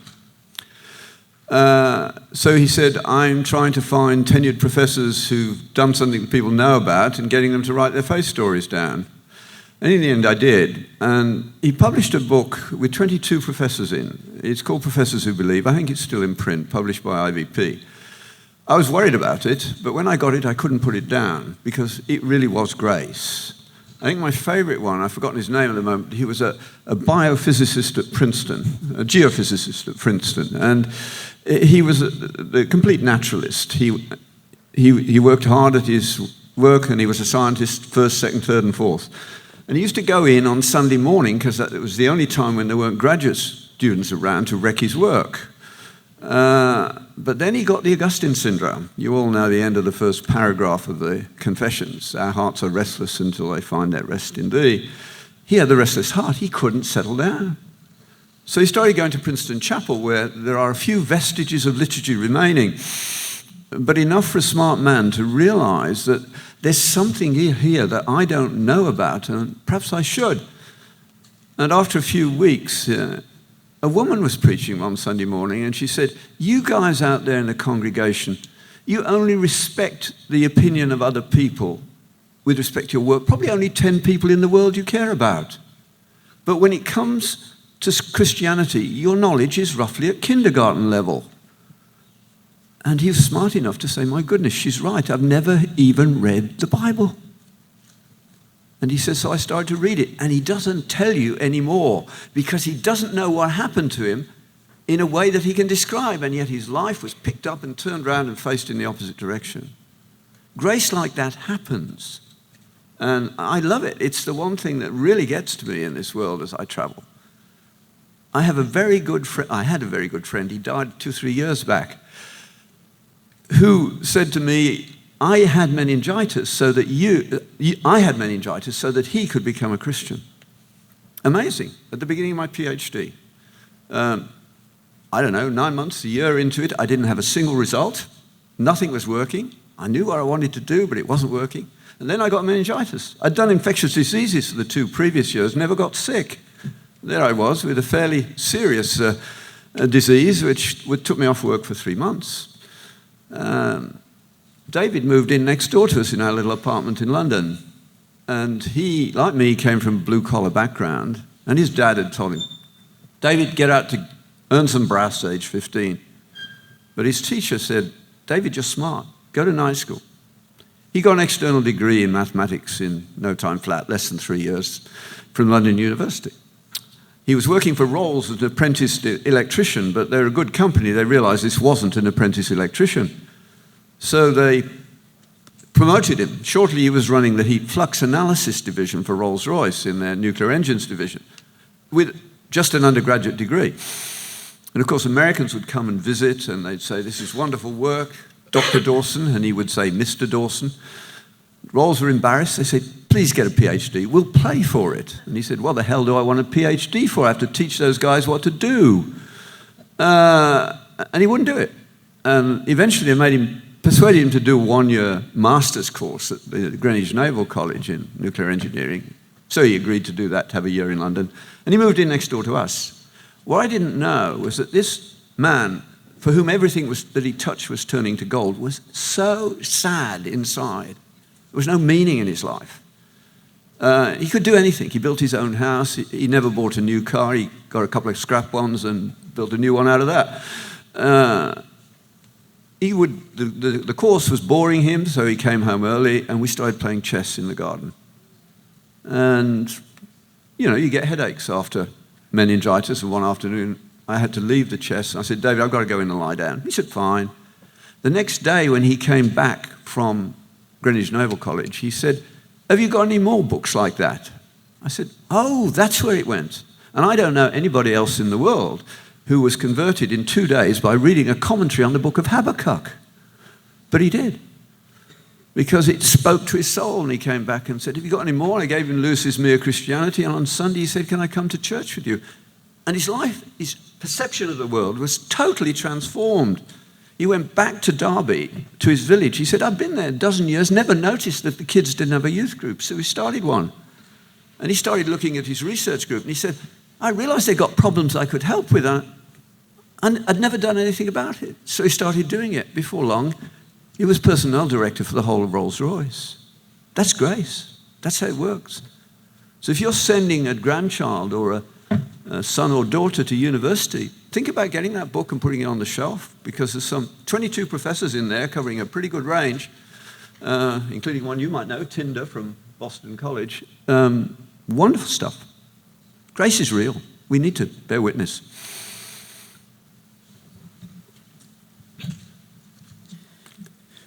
So he said, I'm trying to find tenured professors who've done something that people know about and getting them to write their faith stories down. And in the end, I did. And he published a book with 22 professors in. It's called Professors Who Believe. I think it's still in print, published by IVP. I was worried about it, but when I got it, I couldn't put it down because it really was grace. I think my favorite one, I've forgotten his name at the moment, he was a biophysicist at Princeton, a geophysicist at Princeton. And he was the complete naturalist. He worked hard at his work, and he was a scientist first, second, third, and fourth. And he used to go in on Sunday morning, because it was the only time when there weren't graduate students around, to wreck his work. But then he got the Augustine syndrome. You all know the end of the first paragraph of the Confessions. Our hearts are restless until they find their rest in thee. He had the restless heart. He couldn't settle down. So he started going to Princeton Chapel, where there are a few vestiges of liturgy remaining, but enough for a smart man to realize that there's something here that I don't know about, and perhaps I should. And after a few weeks, a woman was preaching one Sunday morning, and she said, you guys out there in the congregation, you only respect the opinion of other people with respect to your work. Probably only 10 people in the world you care about. But when it comes to Christianity, your knowledge is roughly at kindergarten level. And he was smart enough to say, my goodness, she's right. I've never even read the Bible. And he says, so I started to read it. And he doesn't tell you anymore because he doesn't know what happened to him in a way that he can describe. And yet his life was picked up and turned around and faced in the opposite direction. Grace like that happens. And I love it. It's the one thing that really gets to me in this world as I travel. I had a very good friend. He died 2-3 years back, who said to me, I had meningitis so that he could become a Christian. Amazing. At the beginning of my PhD. I don't know, 9 months, a year into it, I didn't have a single result. Nothing was working. I knew what I wanted to do, but it wasn't working. And then I got meningitis. I'd done infectious diseases for the 2 previous years, never got sick. There I was with a fairly serious disease, which took me off work for 3 months. David moved in next door to us in our little apartment in London. And he, like me, came from a blue-collar background. And his dad had told him, David, get out to earn some brass, age 15. But his teacher said, David, you're smart. Go to night school. He got an external degree in mathematics in no time flat, less than 3 years, from London University. He was working for Rolls as an apprentice electrician, but they're a good company. They realized this wasn't an apprentice electrician. So they promoted him. Shortly, he was running the heat flux analysis division for Rolls-Royce in their nuclear engines division with just an undergraduate degree. And of course, Americans would come and visit, and they'd say, this is wonderful work, Dr. Dawson, and he would say, Mr. Dawson. Rolls were embarrassed. They said, please get a PhD. We'll pay for it. And he said, what the hell do I want a PhD for? I have to teach those guys what to do. And he wouldn't do it. And eventually I persuaded him to do a 1-year master's course at the Greenwich Naval College in nuclear engineering. So he agreed to do that, to have a year in London. And he moved in next door to us. What I didn't know was that this man, for whom everything that he touched was turning to gold, was so sad inside. There was no meaning in his life. He could do anything. He built his own house. He never bought a new car. He got a couple of scrap ones and built a new one out of that. The course was boring him, so he came home early, and we started playing chess in the garden. And, you get headaches after meningitis, and one afternoon I had to leave the chess. I said, David, I've got to go in and lie down. He said, fine. The next day when he came back from Greenwich Naval College, he said, have you got any more books like that? I said, oh, that's where it went. And I don't know anybody else in the world who was converted in 2 days by reading a commentary on the book of Habakkuk. But he did, because it spoke to his soul, and he came back and said, have you got any more? I gave him Lewis's Mere Christianity, and on Sunday he said, can I come to church with you? And his life, his perception of the world was totally transformed. He went back to Derby, to his village. He said, I've been there a dozen years, never noticed that the kids didn't have a youth group, so we started one. And he started looking at his research group, and he said, I realized they got problems I could help with, and I'd never done anything about it. So he started doing it. Before long, he was personnel director for the whole of Rolls-Royce. That's grace. That's how it works. So if you're sending a grandchild or a son or daughter to university, think about getting that book and putting it on the shelf, because there's some 22 professors in there covering a pretty good range, including one you might know, Tinder from Boston College. Wonderful stuff. Grace is real. We need to bear witness.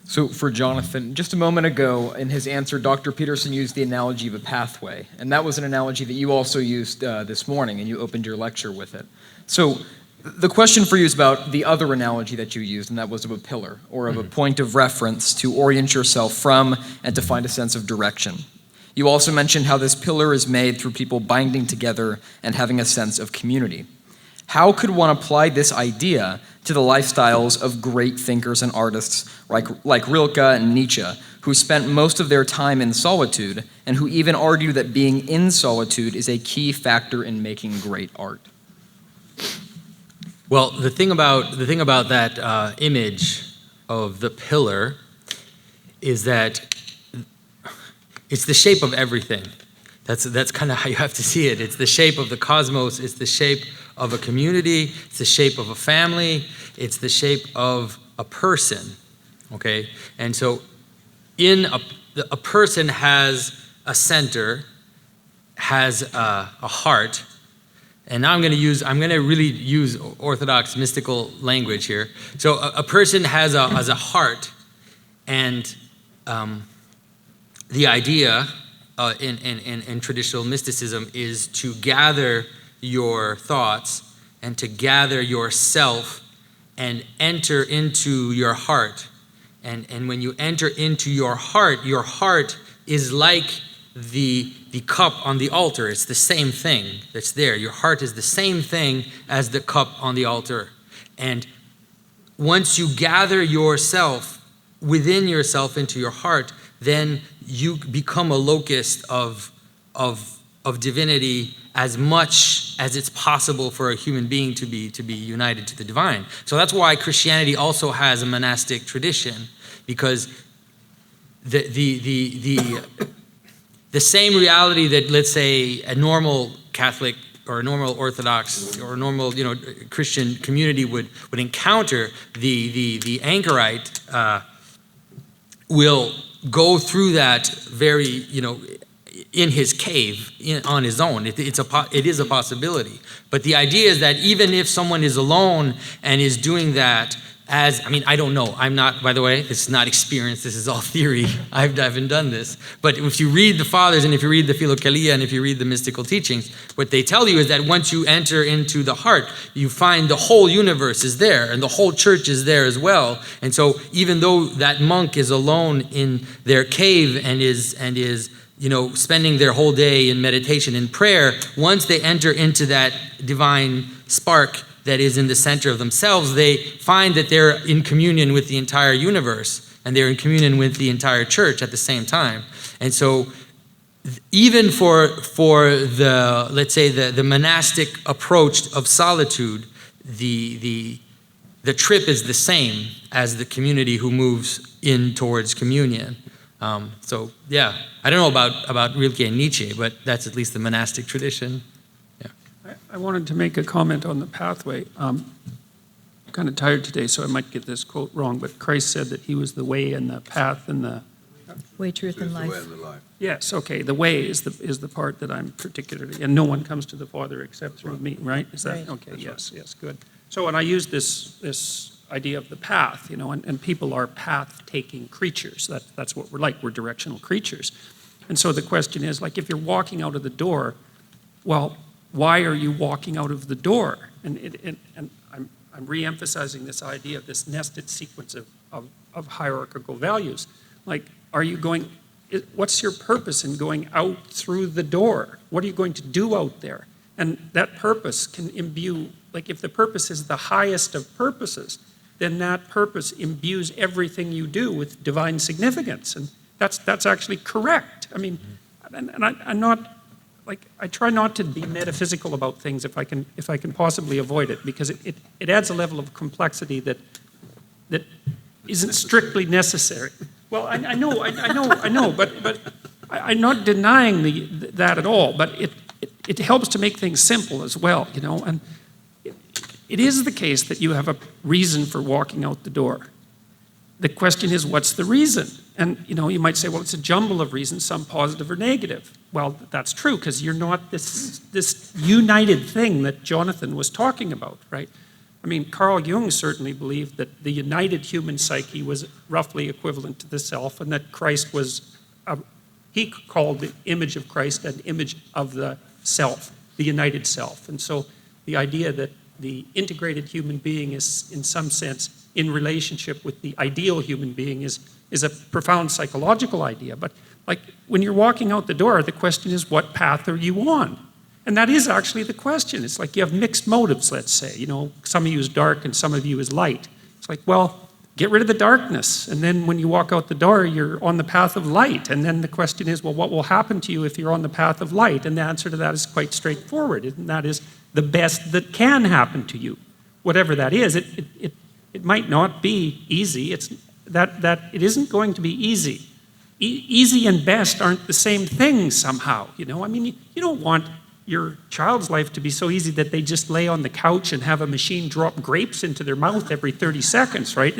So for Jonathan, just a moment ago in his answer, Dr. Peterson used the analogy of a pathway, and that was an analogy that you also used this morning, and you opened your lecture with it. So the question for you is about the other analogy that you used, and that was of a pillar, or of a point of reference to orient yourself from and to find a sense of direction. You also mentioned how this pillar is made through people binding together and having a sense of community. How could one apply this idea to the lifestyles of great thinkers and artists like Rilke and Nietzsche, who spent most of their time in solitude and who even argue that being in solitude is a key factor in making great art? Well, the thing about that image of the pillar is that it's the shape of everything. That's kind of how you have to see it. It's the shape of the cosmos. It's the shape of a community. It's the shape of a family. It's the shape of a person. Okay, and so in a person has a center, has a heart. And now I'm going to really use Orthodox mystical language here. So a person has a heart, and the idea in traditional mysticism is to gather your thoughts and to gather yourself and enter into your heart. And when you enter into your heart is like the cup on the altar. It's the same thing that's there. Your heart is the same thing as the cup on the altar. And once you gather yourself within yourself into your heart, then you become a locus of divinity as much as it's possible for a human being to be united to the divine. So that's why Christianity also has a monastic tradition, because the same reality that, let's say, a normal Catholic or a normal Orthodox or a normal Christian community would encounter, the anchorite will go through that very in his cave on his own. It is a possibility. But the idea is that even if someone is alone and is doing that, I don't know. I'm not, by the way, this is not experience. This is all theory. I haven't done this. But if you read the Fathers and if you read the Philokalia and if you read the mystical teachings, what they tell you is that once you enter into the heart, you find the whole universe is there and the whole church is there as well. And so even though that monk is alone in their cave and is spending their whole day in meditation and prayer, once they enter into that divine spark, that is in the center of themselves, they find that they're in communion with the entire universe, and they're in communion with the entire church at the same time. And so even for the, let's say, the monastic approach of solitude, the trip is the same as the community who moves in towards communion. So yeah, I don't know about Rilke and Nietzsche, but that's at least the monastic tradition. Yeah. I wanted to make a comment on the pathway. I'm kind of tired today, so I might get this quote wrong, but Christ said that he was the way and the path and the... Way, truth, and life. Yes, okay, the way is the part that I'm particularly, and no one comes to the Father except through me, right? Is that, right. okay, yes, yes, good. So, and I use this idea of the path, you know, and people are path-taking creatures. That's what we're like, we're directional creatures. And so the question is, like, if you're walking out of the door, well, why are you walking out of the door? And I'm re-emphasizing this idea of this nested sequence of hierarchical values. Like, are you going, what's your purpose in going out through the door? What are you going to do out there? And that purpose can imbue, like if the purpose is the highest of purposes, then that purpose imbues everything you do with divine significance. And that's actually correct. I mean, and I'm not, like, I try not to be metaphysical about things if I can possibly avoid it, because it adds a level of complexity that isn't strictly necessary. Well, I know, but I'm not denying that at all, but it helps to make things simple as well, you know, and it is the case that you have a reason for walking out the door. The question is, what's the reason? And, you know, you might say, well, it's a jumble of reasons, some positive or negative. Well, that's true, because you're not this united thing that Jonathan was talking about, right? I mean, Carl Jung certainly believed that the united human psyche was roughly equivalent to the self, and that Christ was, he called the image of Christ an image of the self, the united self. And so the idea that the integrated human being is, in some sense, in relationship with the ideal human being is a profound psychological idea. But like when you're walking out the door, the question is, what path are you on? And that is actually the question. It's like you have mixed motives, let's say. You know, some of you is dark and some of you is light. It's like, well, get rid of the darkness. And then when you walk out the door, you're on the path of light. And then the question is, well, what will happen to you if you're on the path of light? And the answer to that is quite straightforward. And that is the best that can happen to you. Whatever that is, it might not be easy. It isn't going to be easy. Easy and best aren't the same thing somehow. You know, I mean, you don't want your child's life to be so easy that they just lay on the couch and have a machine drop grapes into their mouth every 30 seconds, right?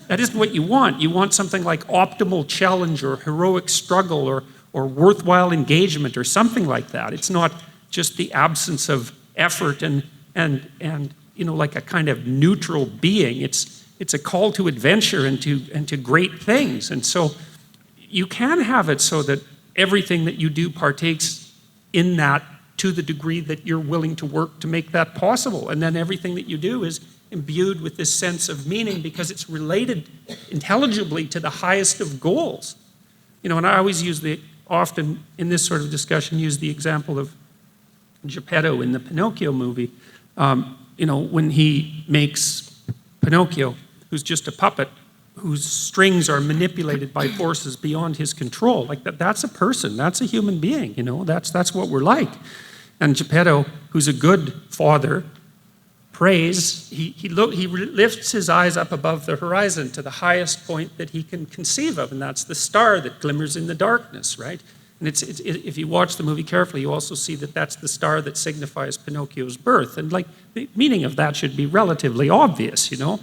That isn't what you want. You want something like optimal challenge or heroic struggle or worthwhile engagement or something like that. It's not just the absence of effort and you know, like a kind of neutral being. It's a call to adventure and to great things. And so you can have it so that everything that you do partakes in that to the degree that you're willing to work to make that possible. And then everything that you do is imbued with this sense of meaning because it's related intelligibly to the highest of goals. You know, and I always often in this sort of discussion, use the example of Geppetto in the Pinocchio movie. You know, when he makes Pinocchio, who's just a puppet, whose strings are manipulated by forces beyond his control. Like that's a person, that's a human being, you know, that's what we're like. And Geppetto, who's a good father, prays, he lifts his eyes up above the horizon to the highest point that he can conceive of, and that's the star that glimmers in the darkness, right? And if you watch the movie carefully, you also see that that's the star that signifies Pinocchio's birth. And like the meaning of that should be relatively obvious, you know?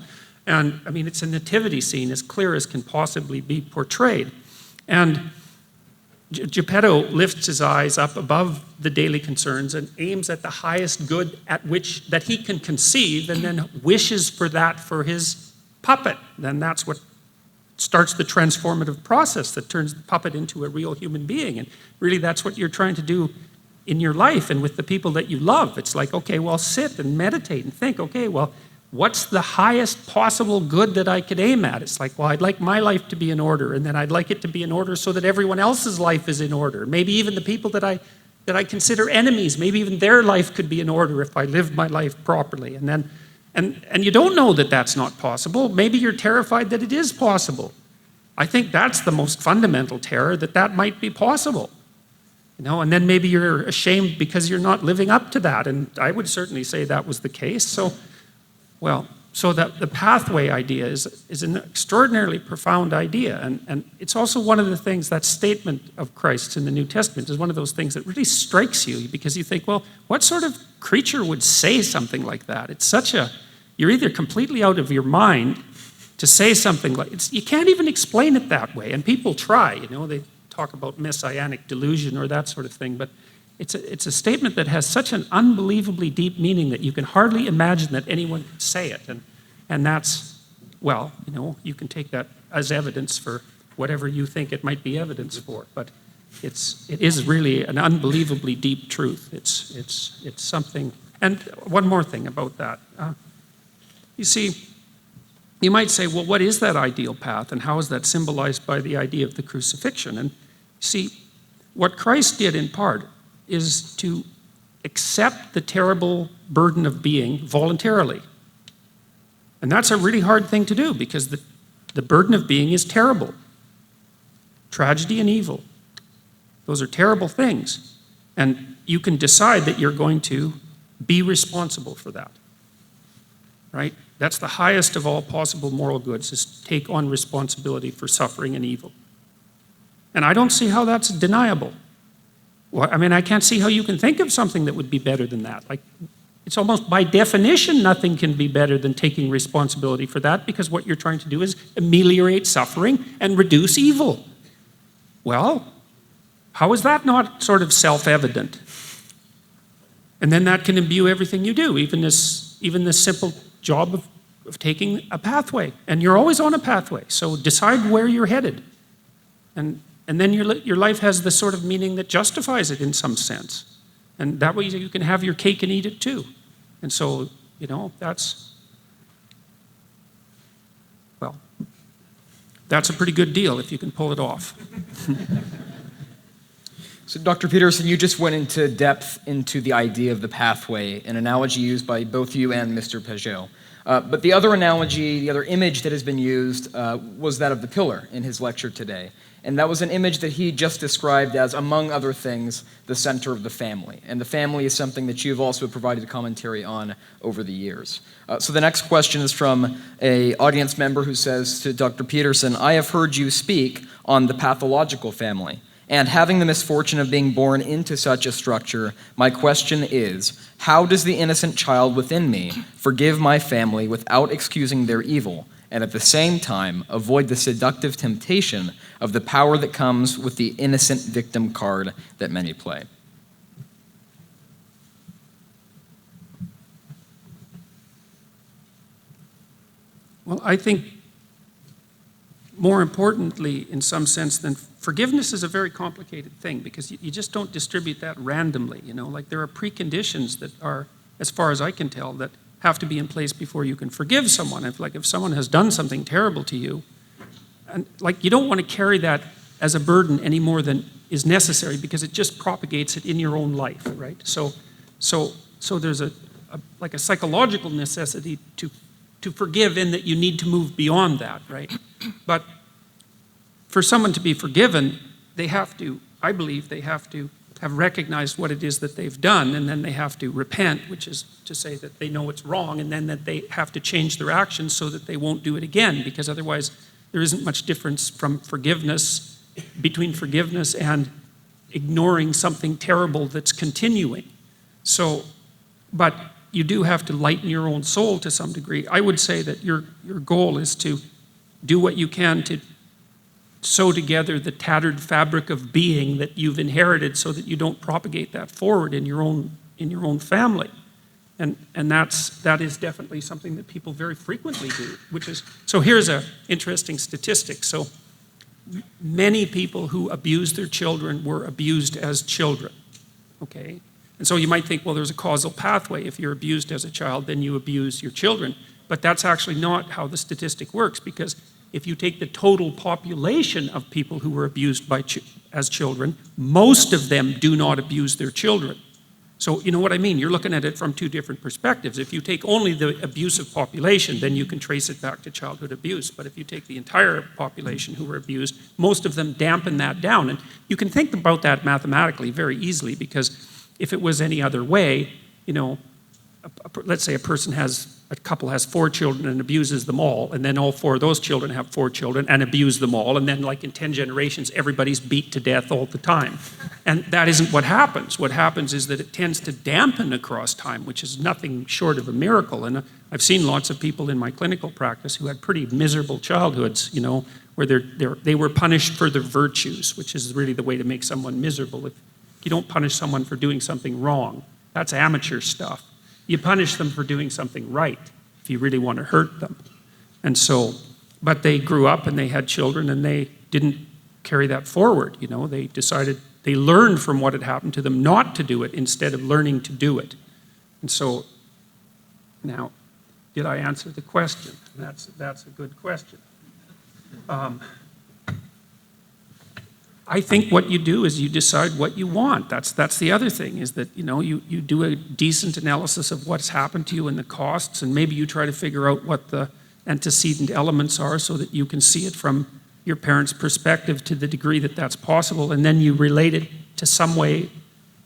And I mean, it's a nativity scene as clear as can possibly be portrayed. And Geppetto lifts his eyes up above the daily concerns and aims at the highest good that he can conceive, and then wishes for that for his puppet. Then that's what starts the transformative process that turns the puppet into a real human being. And really that's what you're trying to do in your life and with the people that you love. It's like, okay, well, sit and meditate and think, okay, well, what's the highest possible good that I could aim at? It's like, well, I'd like my life to be in order, and then I'd like it to be in order so that everyone else's life is in order. Maybe even the people that I consider enemies, maybe even their life could be in order if I lived my life properly. And then, And you don't know that that's not possible. Maybe you're terrified that it is possible. I think that's the most fundamental terror, that might be possible. And then maybe you're ashamed because you're not living up to that. And I would certainly say that was the case. So that the pathway idea is an extraordinarily profound idea. And it's also one of the things, that statement of Christ in the New Testament is one of those things that really strikes you, because you think, well, what sort of creature would say something like that? It's you're either completely out of your mind to say something like, you can't even explain it that way. And people try, they talk about messianic delusion or that sort of thing, but it's a statement that has such an unbelievably deep meaning that you can hardly imagine that anyone could say it. And that's, well, you can take that as evidence for whatever you think it might be evidence for, but it is really an unbelievably deep truth. It's something. And one more thing about that. You see, you might say, well, what is that ideal path, and how is that symbolized by the idea of the crucifixion? And see, what Christ did in part is to accept the terrible burden of being voluntarily. And that's a really hard thing to do, because the burden of being is terrible. Tragedy and evil. Those are terrible things. And you can decide that you're going to be responsible for that. Right? That's the highest of all possible moral goods, is to take on responsibility for suffering and evil. And I don't see how that's deniable. Well, I can't see how you can think of something that would be better than that. Like, it's almost by definition, nothing can be better than taking responsibility for that, because what you're trying to do is ameliorate suffering and reduce evil. Well, how is that not sort of self-evident? And then that can imbue everything you do, even this simple job of taking a pathway. And you're always on a pathway, so decide where you're headed. And then your life has the sort of meaning that justifies it in some sense. And that way you can have your cake and eat it too. And so, that's a pretty good deal if you can pull it off. So, Dr. Peterson, you just went into depth into the idea of the pathway, an analogy used by both you and Mr. Pageau. But the other analogy, the other image that has been used was that of the pillar in his lecture today. And that was an image that he just described as, among other things, the center of the family. And the family is something that you've also provided commentary on over the years. So the next question is from an audience member who says to Dr. Peterson, I have heard you speak on the pathological family. And having the misfortune of being born into such a structure, my question is, how does the innocent child within me forgive my family without excusing their evil, and at the same time avoid the seductive temptation of the power that comes with the innocent victim card that many play? Well, I think more importantly, in some sense, than forgiveness is a very complicated thing, because you just don't distribute that randomly. Like, there are preconditions that are, as far as I can tell, that have to be in place before you can forgive someone. If someone has done something terrible to you, and you don't want to carry that as a burden any more than is necessary, because it just propagates it in your own life, right? So there's a psychological necessity to forgive, in that you need to move beyond that, right? But for someone to be forgiven, I believe they have to have recognized what it is that they've done, and then they have to repent, which is to say that they know it's wrong, and then that they have to change their actions so that they won't do it again, because otherwise there isn't much difference between forgiveness and ignoring something terrible that's continuing. So, but you do have to lighten your own soul to some degree. I would say that your goal is to do what you can to sew together the tattered fabric of being that you've inherited, so that you don't propagate that forward in your own family. And that is definitely something that people very frequently do, so here's an interesting statistic. So many people who abuse their children were abused as children, okay? And so you might think, well, there's a causal pathway. If you're abused as a child, then you abuse your children. But that's actually not how the statistic works, because if you take the total population of people who were abused as children, most of them do not abuse their children. So you know what I mean? You're looking at it from two different perspectives. If you take only the abusive population, then you can trace it back to childhood abuse. But if you take the entire population who were abused, most of them dampen that down. And you can think about that mathematically very easily, because if it was any other way, you know, let's say a couple has 4 children and abuses them all, and then all 4 of those children have 4 children and abuse them all, and then like in 10 generations, everybody's beat to death all the time. And that isn't what happens. What happens is that it tends to dampen across time, which is nothing short of a miracle. And I've seen lots of people in my clinical practice who had pretty miserable childhoods, you know, where they were punished for their virtues, which is really the way to make someone miserable. If you don't punish someone for doing something wrong, that's amateur stuff. You punish them for doing something right if you really want to hurt them. And so, but they grew up and they had children and they didn't carry that forward. You know, they decided, they learned from what had happened to them not to do it instead of learning to do it. And so, now, did I answer the question? That's a good question. I think what you do is you decide what you want. That's the other thing, is that, you know, you do a decent analysis of what's happened to you and the costs, and maybe you try to figure out what the antecedent elements are so that you can see it from your parents' perspective to the degree that that's possible, and then you relate it to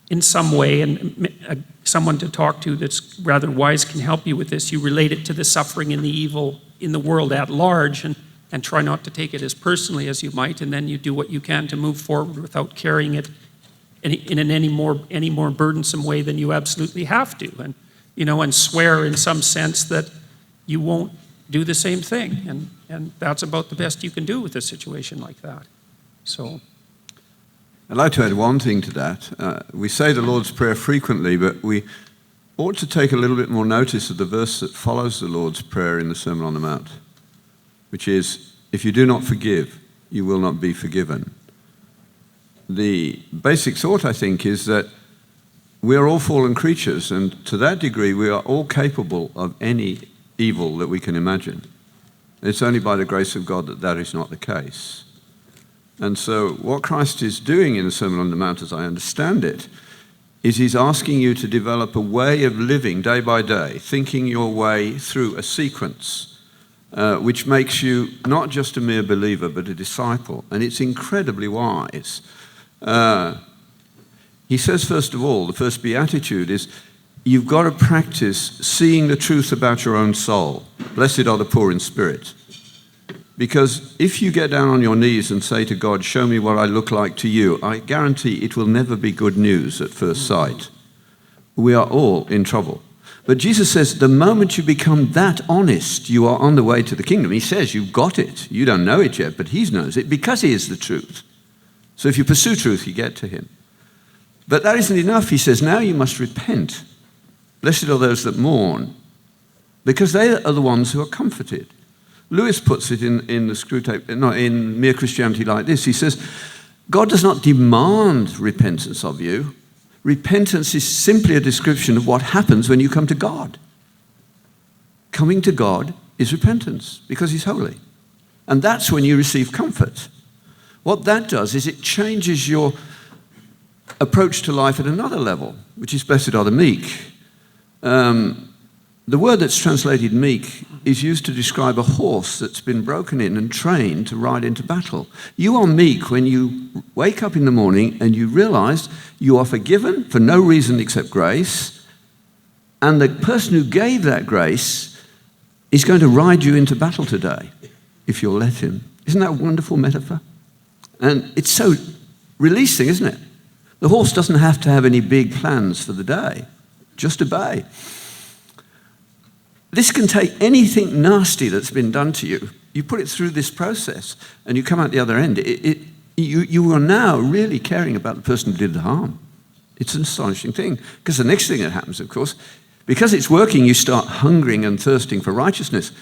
in some way, and someone to talk to that's rather wise can help you with this. You relate it to the suffering and the evil in the world at large, and try not to take it as personally as you might, and then you do what you can to move forward without carrying it in any more burdensome way than you absolutely have to, and you know, and swear in some sense that you won't do the same thing, and that's about the best you can do with a situation like that. So, I'd like to add one thing to that. We say the Lord's Prayer frequently, but we ought to take a little bit more notice of the verse that follows the Lord's Prayer in the Sermon on the Mount, which is, if you do not forgive, you will not be forgiven. The basic thought, I think, is that we are all fallen creatures, and to that degree, we are all capable of any evil that we can imagine. It's only by the grace of God that that is not the case. And so what Christ is doing in the Sermon on the Mount, as I understand it, is he's asking you to develop a way of living day by day, thinking your way through a sequence, which makes you not just a mere believer, but a disciple. And it's incredibly wise. He says, first of all, the first beatitude is, you've got to practice seeing the truth about your own soul. Blessed are the poor in spirit. Because if you get down on your knees and say to God, show me what I look like to you, I guarantee it will never be good news at first sight. We are all in trouble. But Jesus says, the moment you become that honest, you are on the way to the kingdom. He says, you've got it. You don't know it yet, but he knows it because he is the truth. So if you pursue truth, you get to him. But that isn't enough. He says, now you must repent. Blessed are those that mourn, because they are the ones who are comforted. Lewis puts it in the Screwtape, in Mere Christianity like this. He says, God does not demand repentance of you. Repentance is simply a description of what happens when you come to God. Coming to God is repentance, because he's holy. And that's when you receive comfort. What that does is it changes your approach to life at another level, which is blessed are the meek. The word that's translated meek is used to describe a horse that's been broken in and trained to ride into battle. You are meek when you wake up in the morning and you realize you are forgiven for no reason except grace, and the person who gave that grace is going to ride you into battle today, if you'll let him. Isn't that a wonderful metaphor? And it's so releasing, isn't it? The horse doesn't have to have any big plans for the day. Just obey. This can take anything nasty that's been done to you. You put it through this process and you come out the other end. You are now really caring about the person who did the harm. It's an astonishing thing. Because the next thing that happens, of course, because it's working, you start hungering and thirsting for righteousness,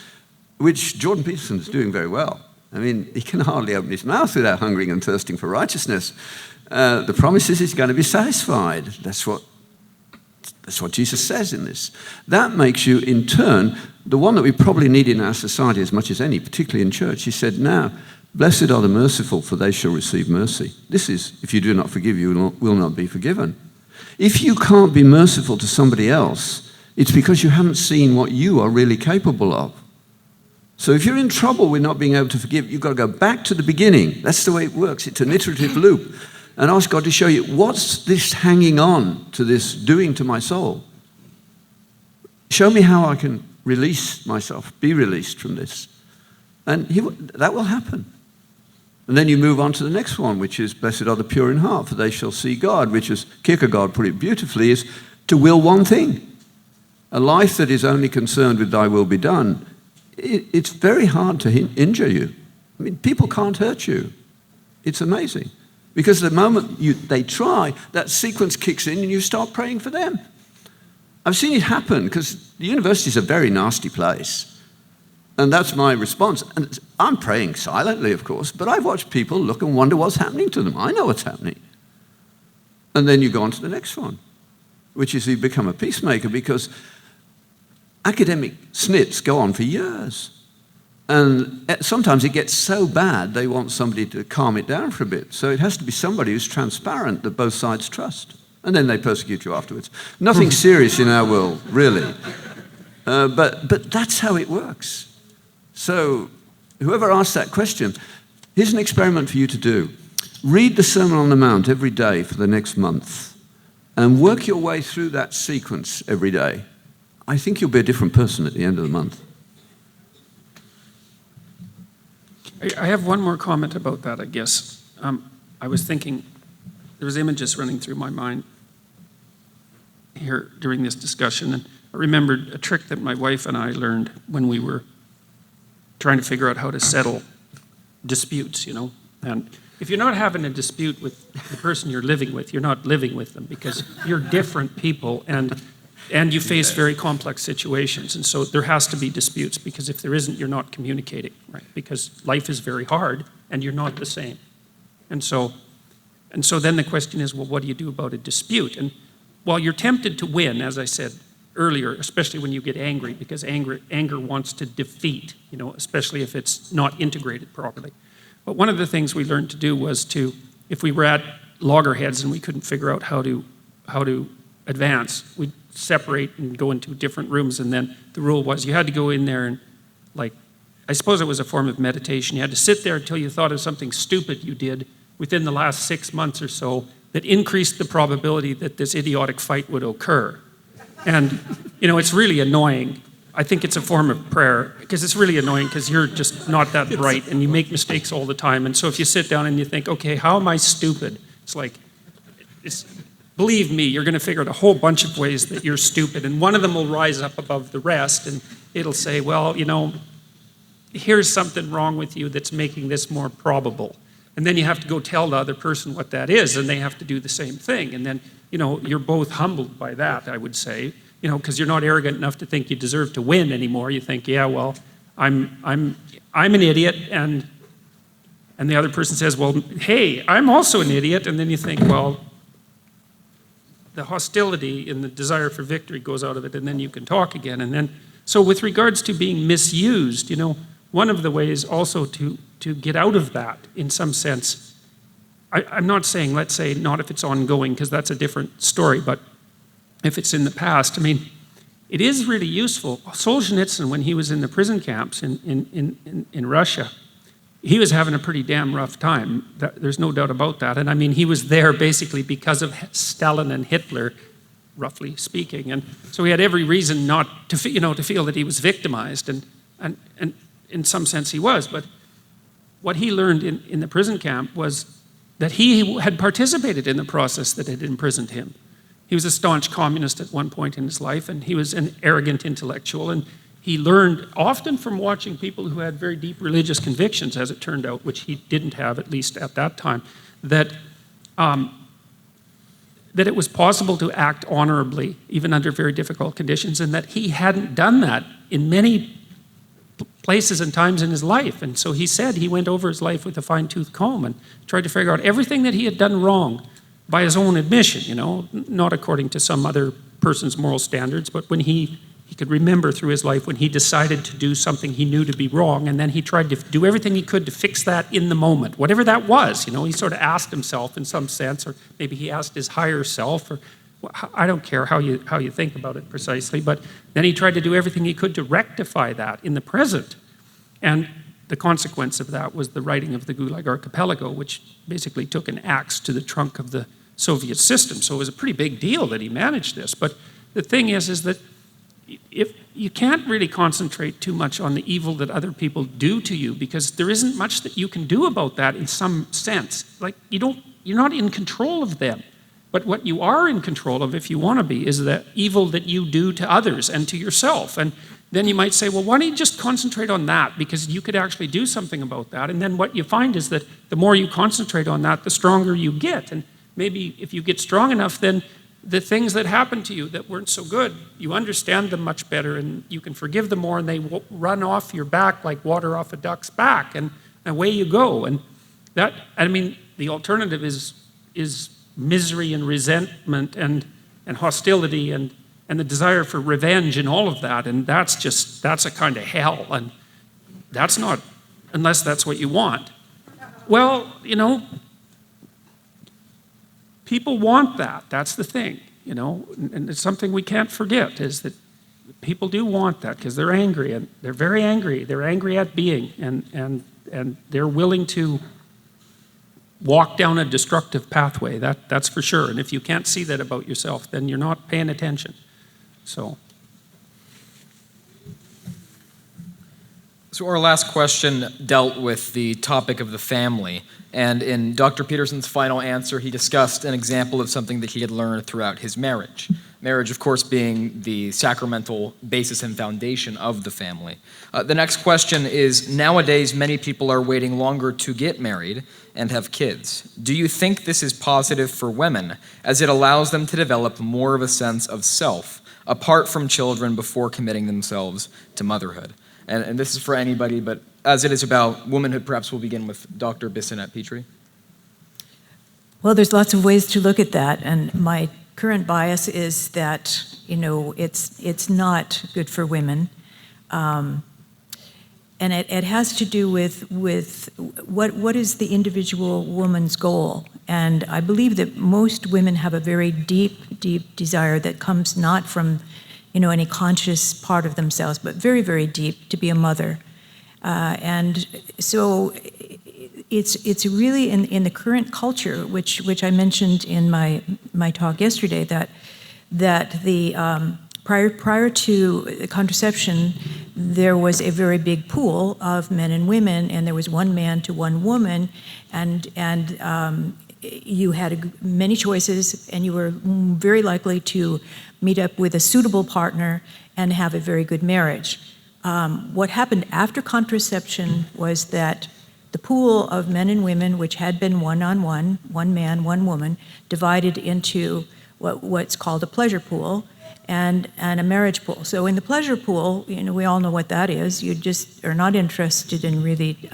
which Jordan Peterson is doing very well. I mean, he can hardly open his mouth without hungering and thirsting for righteousness. The promise is he's going to be satisfied. That's what Jesus says in this. That makes you, in turn, the one that we probably need in our society as much as any, particularly in church. He said, now, blessed are the merciful, for they shall receive mercy. This is, if you do not forgive, you will not be forgiven. If you can't be merciful to somebody else, it's because you haven't seen what you are really capable of. So if you're in trouble with not being able to forgive, you've got to go back to the beginning. That's the way it works. It's an iterative loop. And ask God to show you, what's this hanging on to this doing to my soul? Show me how I can release myself, be released from this. And that will happen. And then you move on to the next one, which is, blessed are the pure in heart, for they shall see God, which, as Kierkegaard put it beautifully, is to will one thing. A life that is only concerned with thy will be done, it's very hard to injure you. I mean, people can't hurt you. It's amazing. Because the moment they try, that sequence kicks in and you start praying for them. I've seen it happen because the university is a very nasty place. And that's my response. And I'm praying silently, of course, but I've watched people look and wonder what's happening to them. I know what's happening. And then you go on to the next one, which is you become a peacemaker, because academic snits go on for years. And sometimes it gets so bad, they want somebody to calm it down for a bit. So it has to be somebody who's transparent, that both sides trust. And then they persecute you afterwards. Nothing serious in our world, really. But that's how it works. So whoever asked that question, here's an experiment for you to do. Read the Sermon on the Mount every day for the next month and work your way through that sequence every day. I think you'll be a different person at the end of the month. I have one more comment about that, I guess. I was thinking, there was images running through my mind here during this discussion, and I remembered a trick that my wife and I learned when we were trying to figure out how to settle disputes, And if you're not having a dispute with the person you're living with, you're not living with them, because you're different people, and you face very complex situations. And so there has to be disputes, because if there isn't, you're not communicating, right? Because life is very hard and you're not the same. And so then the question is, well, what do you do about a dispute? And while you're tempted to win, as I said earlier, especially when you get angry, because anger wants to defeat, especially if it's not integrated properly. But one of the things we learned to do was to, if we were at loggerheads and we couldn't figure out how to advance, we'd separate and go into different rooms, and then the rule was you had to go in there and, I suppose it was a form of meditation. You had to sit there until you thought of something stupid you did within the last 6 months or so that increased the probability that this idiotic fight would occur. And, it's really annoying. I think it's a form of prayer, because it's really annoying because you're just not that bright and you make mistakes all the time. And so if you sit down and you think, okay, how am I stupid? Believe me, you're going to figure out a whole bunch of ways that you're stupid, and one of them will rise up above the rest, and it'll say, well, here's something wrong with you that's making this more probable. And then you have to go tell the other person what that is, and they have to do the same thing. And then, you're both humbled by that, I would say, because you're not arrogant enough to think you deserve to win anymore. You think, yeah, well, I'm an idiot, and the other person says, well, hey, I'm also an idiot. And then you think, well, the hostility and the desire for victory goes out of it, and then you can talk again. And then, so with regards to being misused, one of the ways also to get out of that, in some sense, I'm not saying, let's say, not if it's ongoing, because that's a different story, but if it's in the past, it is really useful. Solzhenitsyn, when he was in the prison camps in Russia, he was having a pretty damn rough time. There's no doubt about that. And he was there basically because of Stalin and Hitler, roughly speaking. And so he had every reason not to, to feel that he was victimized. And in some sense he was. But what he learned in the prison camp was that he had participated in the process that had imprisoned him. He was a staunch communist at one point in his life, and he was an arrogant intellectual. And he learned often from watching people who had very deep religious convictions, as it turned out, which he didn't have, at least at that time, that it was possible to act honorably, even under very difficult conditions, and that he hadn't done that in many places and times in his life. And so he said he went over his life with a fine-tooth comb and tried to figure out everything that he had done wrong by his own admission, not according to some other person's moral standards, but when he could remember through his life when he decided to do something he knew to be wrong, and then he tried to do everything he could to fix that in the moment, whatever that was. He sort of asked himself in some sense, or maybe he asked his higher self, or I don't care how you think about it precisely, but then he tried to do everything he could to rectify that in the present. And the consequence of that was the writing of the Gulag Archipelago, which basically took an axe to the trunk of the Soviet system. So it was a pretty big deal that he managed this. But the thing is that if you can't really concentrate too much on the evil that other people do to you, because there isn't much that you can do about that in some sense. Like you're not in control of them. But what you are in control of, if you want to be, is the evil that you do to others and to yourself. And then you might say, well, why don't you just concentrate on that? Because you could actually do something about that. And then what you find is that the more you concentrate on that, the stronger you get. And maybe if you get strong enough, then the things that happened to you that weren't so good, you understand them much better and you can forgive them more, and they run off your back like water off a duck's back, and away you go. And that, I mean, the alternative is misery and resentment and hostility and the desire for revenge and all of that. And that's a kind of hell. And that's not, unless that's what you want. Well, people want that. That's the thing, and it's something we can't forget, is that people do want that because they're angry, and they're very angry. They're angry at being, and they're willing to walk down a destructive pathway. That's for sure. And if you can't see that about yourself, then you're not paying attention. So our last question dealt with the topic of the family. And in Dr. Peterson's final answer, he discussed an example of something that he had learned throughout his marriage. Marriage, of course, being the sacramental basis and foundation of the family. The next question is, nowadays many people are waiting longer to get married and have kids. Do you think this is positive for women, as it allows them to develop more of a sense of self, apart from children, before committing themselves to motherhood? And this is for anybody, but as it is about womanhood, perhaps we'll begin with Dr. Bissonnette-Pitre. Well, there's lots of ways to look at that, and my current bias is that it's not good for women, and it has to do with what is the individual woman's goal. And I believe that most women have a very deep desire that comes not from any conscious part of themselves, but very, very deep, to be a mother. And so it's really in the current culture, which I mentioned in my talk yesterday, that the prior to contraception, there was a very big pool of men and women, and there was one man to one woman, and you had many choices, and you were very likely to meet up with a suitable partner and have a very good marriage. What happened after contraception was that the pool of men and women, which had been one-on-one, one man, one woman, divided into what's called a pleasure pool and a marriage pool. So in the pleasure pool, we all know what that is. You just are not interested in really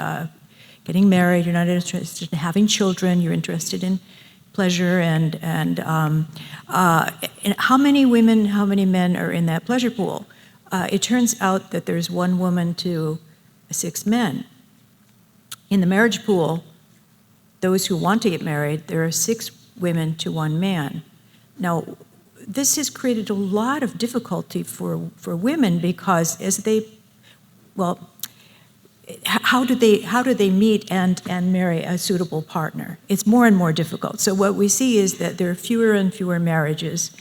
getting married. You're not interested in having children. You're interested in pleasure and how many women, how many men are in that pleasure pool? It turns out that there's one woman to 6 men. In the marriage pool, those who want to get married, there are 6 women to 1 man. Now, this has created a lot of difficulty for women, because how do they meet and marry a suitable partner? It's more and more difficult. So what we see is that there are fewer and fewer marriages,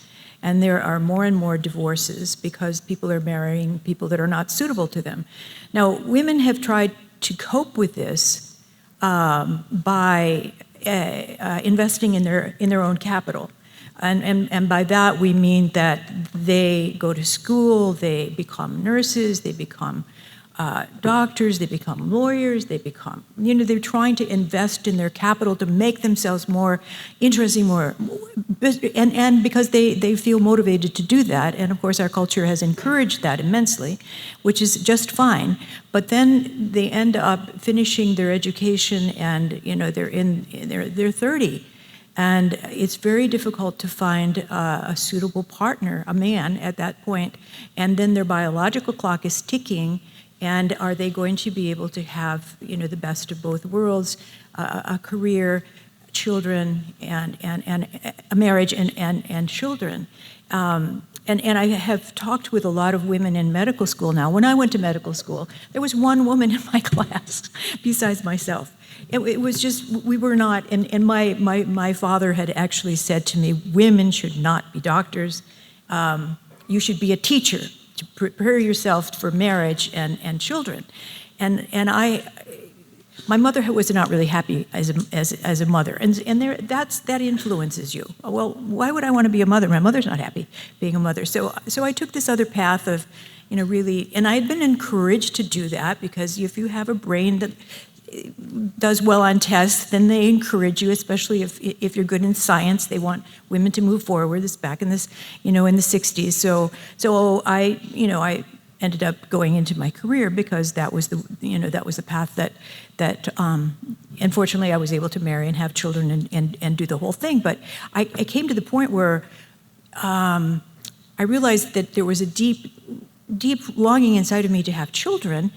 and there are more and more divorces because people are marrying people that are not suitable to them. Now, women have tried to cope with this by investing in their own capital. And by that we mean that they go to school, they become nurses, they become doctors, they become lawyers, they're trying to invest in their capital to make themselves more interesting, and because they feel motivated to do that. And of course our culture has encouraged that immensely, which is just fine. But then they end up finishing their education, and they're 30. And it's very difficult to find a suitable partner, a man, at that point. And then their biological clock is ticking. And are they going to be able to have, the best of both worlds, a career, children and a marriage and children. And I have talked with a lot of women in medical school now. When I went to medical school, there was one woman in my class besides myself. It was just, we were not, and my father had actually said to me, women should not be doctors. You should be a teacher to prepare yourself for marriage and children. And my mother was not really happy as a mother, and that influences you. Well, why would I want to be a mother? My mother's not happy being a mother. So I took this other path of, really, and I had been encouraged to do that because if you have a brain that does well on tests, then they encourage you, especially if you're good in science. They want women to move forward. This back in this, in the 60s. So I ended up going into my career because that was the path that unfortunately I was able to marry and have children and do the whole thing. But I came to the point where I realized that there was a deep longing inside of me to have children.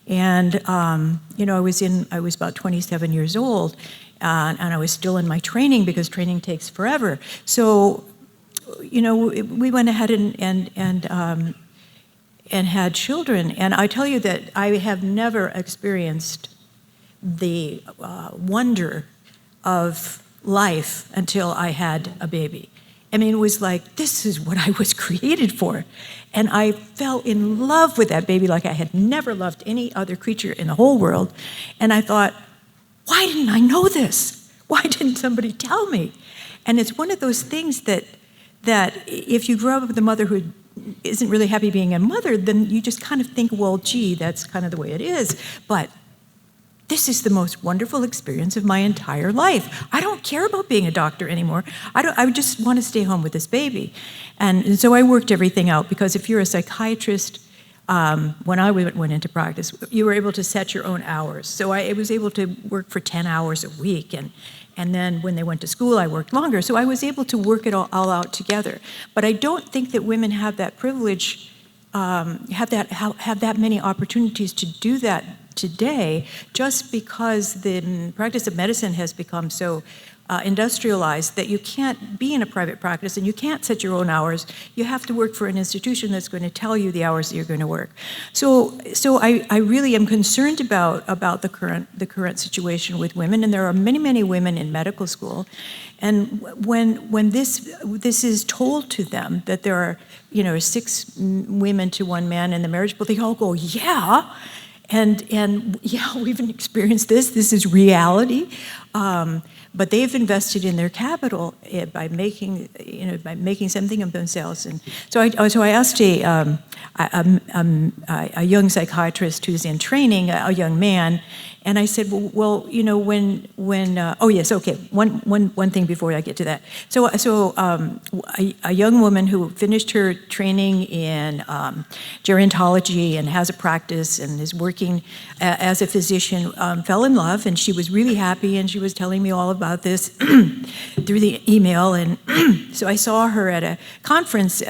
And I was about 27 years old, and I was still in my training because training takes forever. So, we went ahead and had children. And I tell you that I have never experienced the wonder of life until I had a baby. I mean, it was like, this is what I was created for. And I fell in love with that baby like I had never loved any other creature in the whole world. And I thought, why didn't I know this? Why didn't somebody tell me? And it's one of those things that if you grow up with a mother who isn't really happy being a mother, then you just kind of think, well, gee, that's kind of the way it is. But this is the most wonderful experience of my entire life. I don't care about being a doctor anymore. I just want to stay home with this baby. And so I worked everything out, because if you're a psychiatrist, when I went into practice, you were able to set your own hours. So I was able to work for 10 hours a week. And then when they went to school, I worked longer. So I was able to work it all out together. But I don't think that women have that privilege, have that many opportunities to do that today, just because the practice of medicine has become so industrialized that you can't be in a private practice and you can't set your own hours. You have to work for an institution that's going to tell you the hours that you're going to work. So I really am concerned about the current situation with women, and there are many women in medical school, and when this is told to them that there are 6 women to 1 man in the marriage, but they all go, yeah. And yeah, we've experienced this. This is reality. But they've invested in their capital by making something of themselves. And so I asked a young psychiatrist who's in training, a young man, and I said, well, oh yes, okay. One thing before I get to that. So a young woman who finished her training in gerontology and has a practice and is working as a physician fell in love, and she was really happy, and she was telling me all about this through the email. And so I saw her at a conference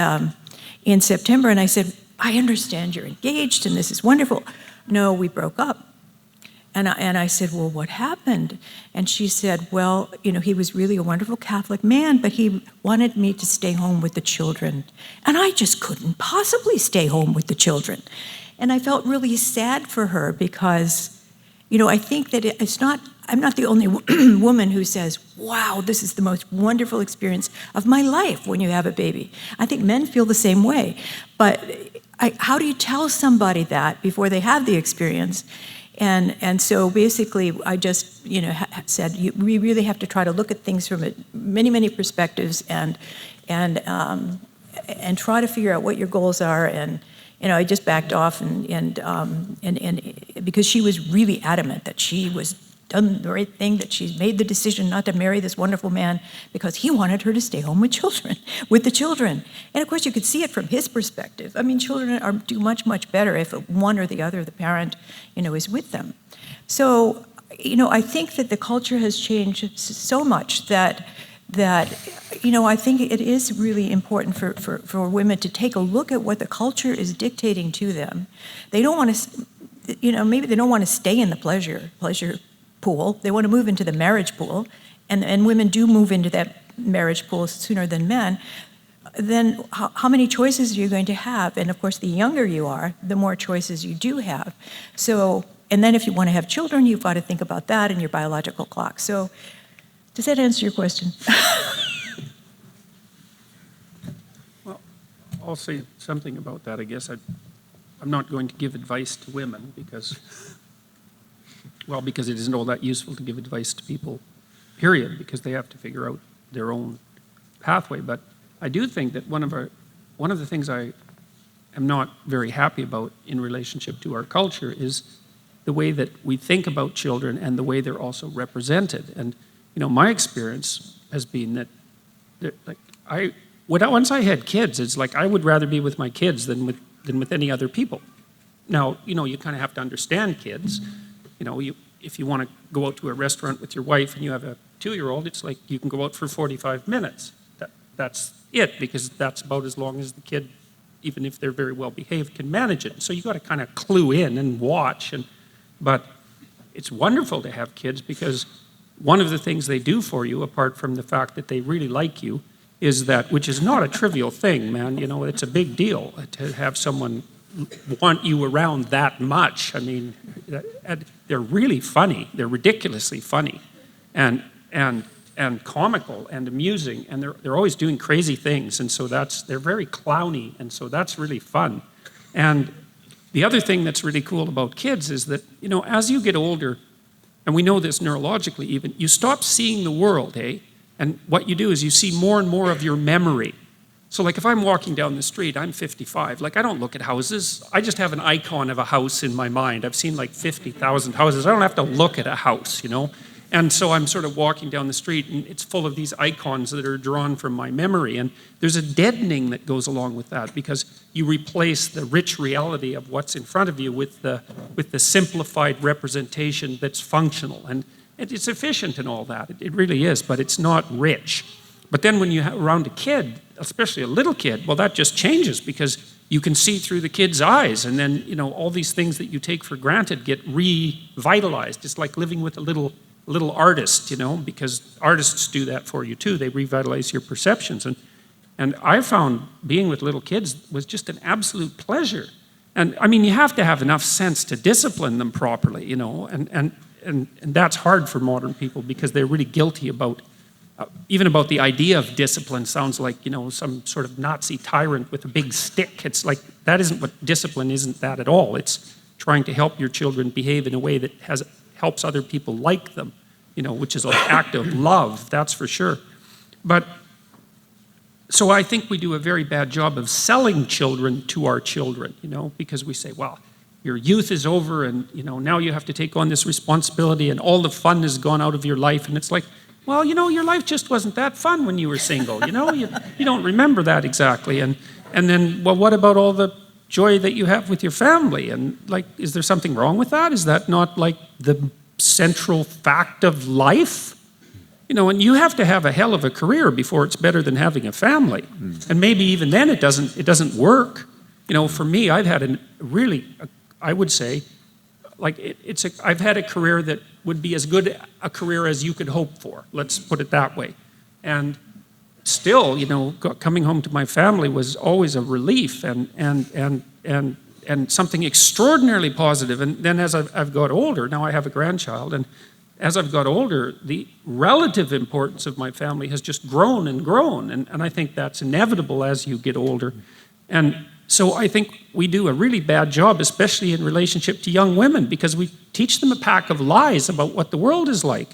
in September, and I said, I understand you're engaged and this is wonderful. No, we broke up. And I said, well, what happened? And she said, well, he was really a wonderful Catholic man, but he wanted me to stay home with the children. And I just couldn't possibly stay home with the children. And I felt really sad for her because, I think that I'm not the only woman who says, wow, this is the most wonderful experience of my life when you have a baby. I think men feel the same way. But how do you tell somebody that before they have the experience? And so basically, I just said we really have to try to look at things from many perspectives and try to figure out what your goals are. And I just backed off and because she was really adamant that she was done the right thing, that she's made the decision not to marry this wonderful man because he wanted her to stay home with the children. And of course, you could see it from his perspective. I mean, children do much better if one or the other of the parent, is with them. So, I think that the culture has changed so much that I think it is really important for women to take a look at what the culture is dictating to them. They don't want to, maybe they don't want to stay in the pleasure pool. They want to move into the marriage pool, and women do move into that marriage pool sooner than men. Then how many choices are you going to have? And of course, the younger you are, the more choices you do have. So, and then if you want to have children, you've got to think about that and your biological clock. So, does that answer your question? Well, I'll say something about that, I guess. I'm not going to give advice to women because it isn't all that useful to give advice to people, period, because they have to figure out their own pathway. But I do think that one of the things I am not very happy about in relationship to our culture is the way that we think about children and the way they're also represented. And my experience has been that, once I had kids, it's like I would rather be with my kids than with any other people. Now, you kind of have to understand kids. If you want to go out to a restaurant with your wife and you have a 2-year-old, it's like you can go out for 45 minutes. That's it, because that's about as long as the kid, even if they're very well behaved, can manage it. So you got to kind of clue in and watch. But it's wonderful to have kids because one of the things they do for you, apart from the fact that they really like you, is that, which is not a trivial thing, man. It's a big deal to have someone want you around that much. I mean, they're really funny. They're ridiculously funny, and comical and amusing, and they're always doing crazy things. And so they're very clowny, and so that's really fun. And the other thing that's really cool about kids is that as you get older, and we know this neurologically even, you stop seeing the world, eh? And what you do is you see more and more of your memory. So like if I'm walking down the street, I'm 55, I don't look at houses. I just have an icon of a house in my mind. I've seen 50,000 houses. I don't have to look at a house, And so I'm sort of walking down the street and it's full of these icons that are drawn from my memory. And there's a deadening that goes along with that because you replace the rich reality of what's in front of you with the simplified representation that's functional. And it's efficient and all that. It really is, but it's not rich. But then when you're around a kid, especially a little kid, well, that just changes because you can see through the kid's eyes, and then all these things that you take for granted get revitalized. It's like living with a little artist, because artists do that for you too. They revitalize your perceptions. And I found being with little kids was just an absolute pleasure. And I mean, you have to have enough sense to discipline them properly, and that's hard for modern people because they're really guilty about even about the idea of discipline. Sounds like some sort of Nazi tyrant with a big stick. It's like that isn't what discipline isn't that at all. It's trying to help your children behave in a way that helps other people like them, which is an act of love, that's for sure. But so I think we do a very bad job of selling children to our children, because we say, well, your youth is over and, now you have to take on this responsibility and all the fun has gone out of your life. And it's like, well, your life just wasn't that fun when you were single, you don't remember that exactly. And then, well, what about all the joy that you have with your family? And is there something wrong with that? Is that not the central fact of life? And you have to have a hell of a career before it's better than having a family. And maybe even then it doesn't work. For me, I've had I would say, I've had a career that would be as good a career as you could hope for. Let's put it that way. And still, coming home to my family was always a relief and something extraordinarily positive. And then as I've got older, now I have a grandchild, and as I've got older, the relative importance of my family has just grown and grown. And I think that's inevitable as you get older. And so I think we do a really bad job, especially in relationship to young women, because we teach them a pack of lies about what the world is like.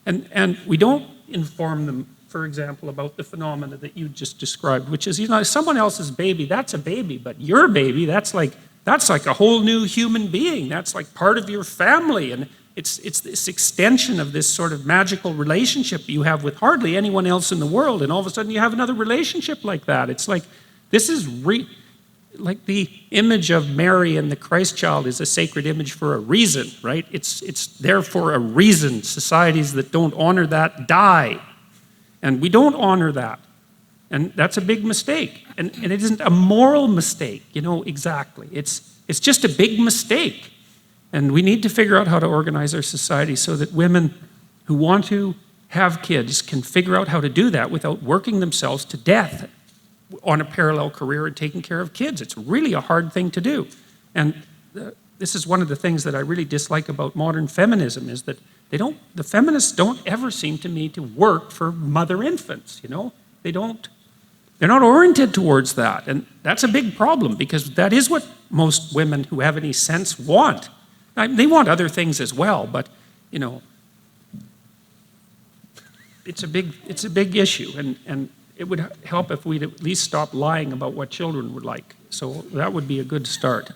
And we don't inform them, for example, about the phenomena that you just described, which is, someone else's baby, that's a baby, but your baby, that's like a whole new human being. That's like part of your family. And it's this extension of this sort of magical relationship you have with hardly anyone else in the world. And all of a sudden you have another relationship like that. It's like, this is like the image of Mary and the Christ child is a sacred image for a reason, right? It's there for a reason. Societies that don't honor that die. And we don't honor that. And that's a big mistake. And it isn't a moral mistake, exactly. It's just a big mistake. And we need to figure out how to organize our society so that women who want to have kids can figure out how to do that without working themselves to death on a parallel career and taking care of kids. It's really a hard thing to do. And this is one of the things that I really dislike about modern feminism is that the feminists don't ever seem to me to work for mother infants, you know? They're not oriented towards that. And that's a big problem because that is what most women who have any sense want. They want other things as well, but, you know, it's a big issue, and it would help if we'd at least stop lying about what children would like. So that would be a good start.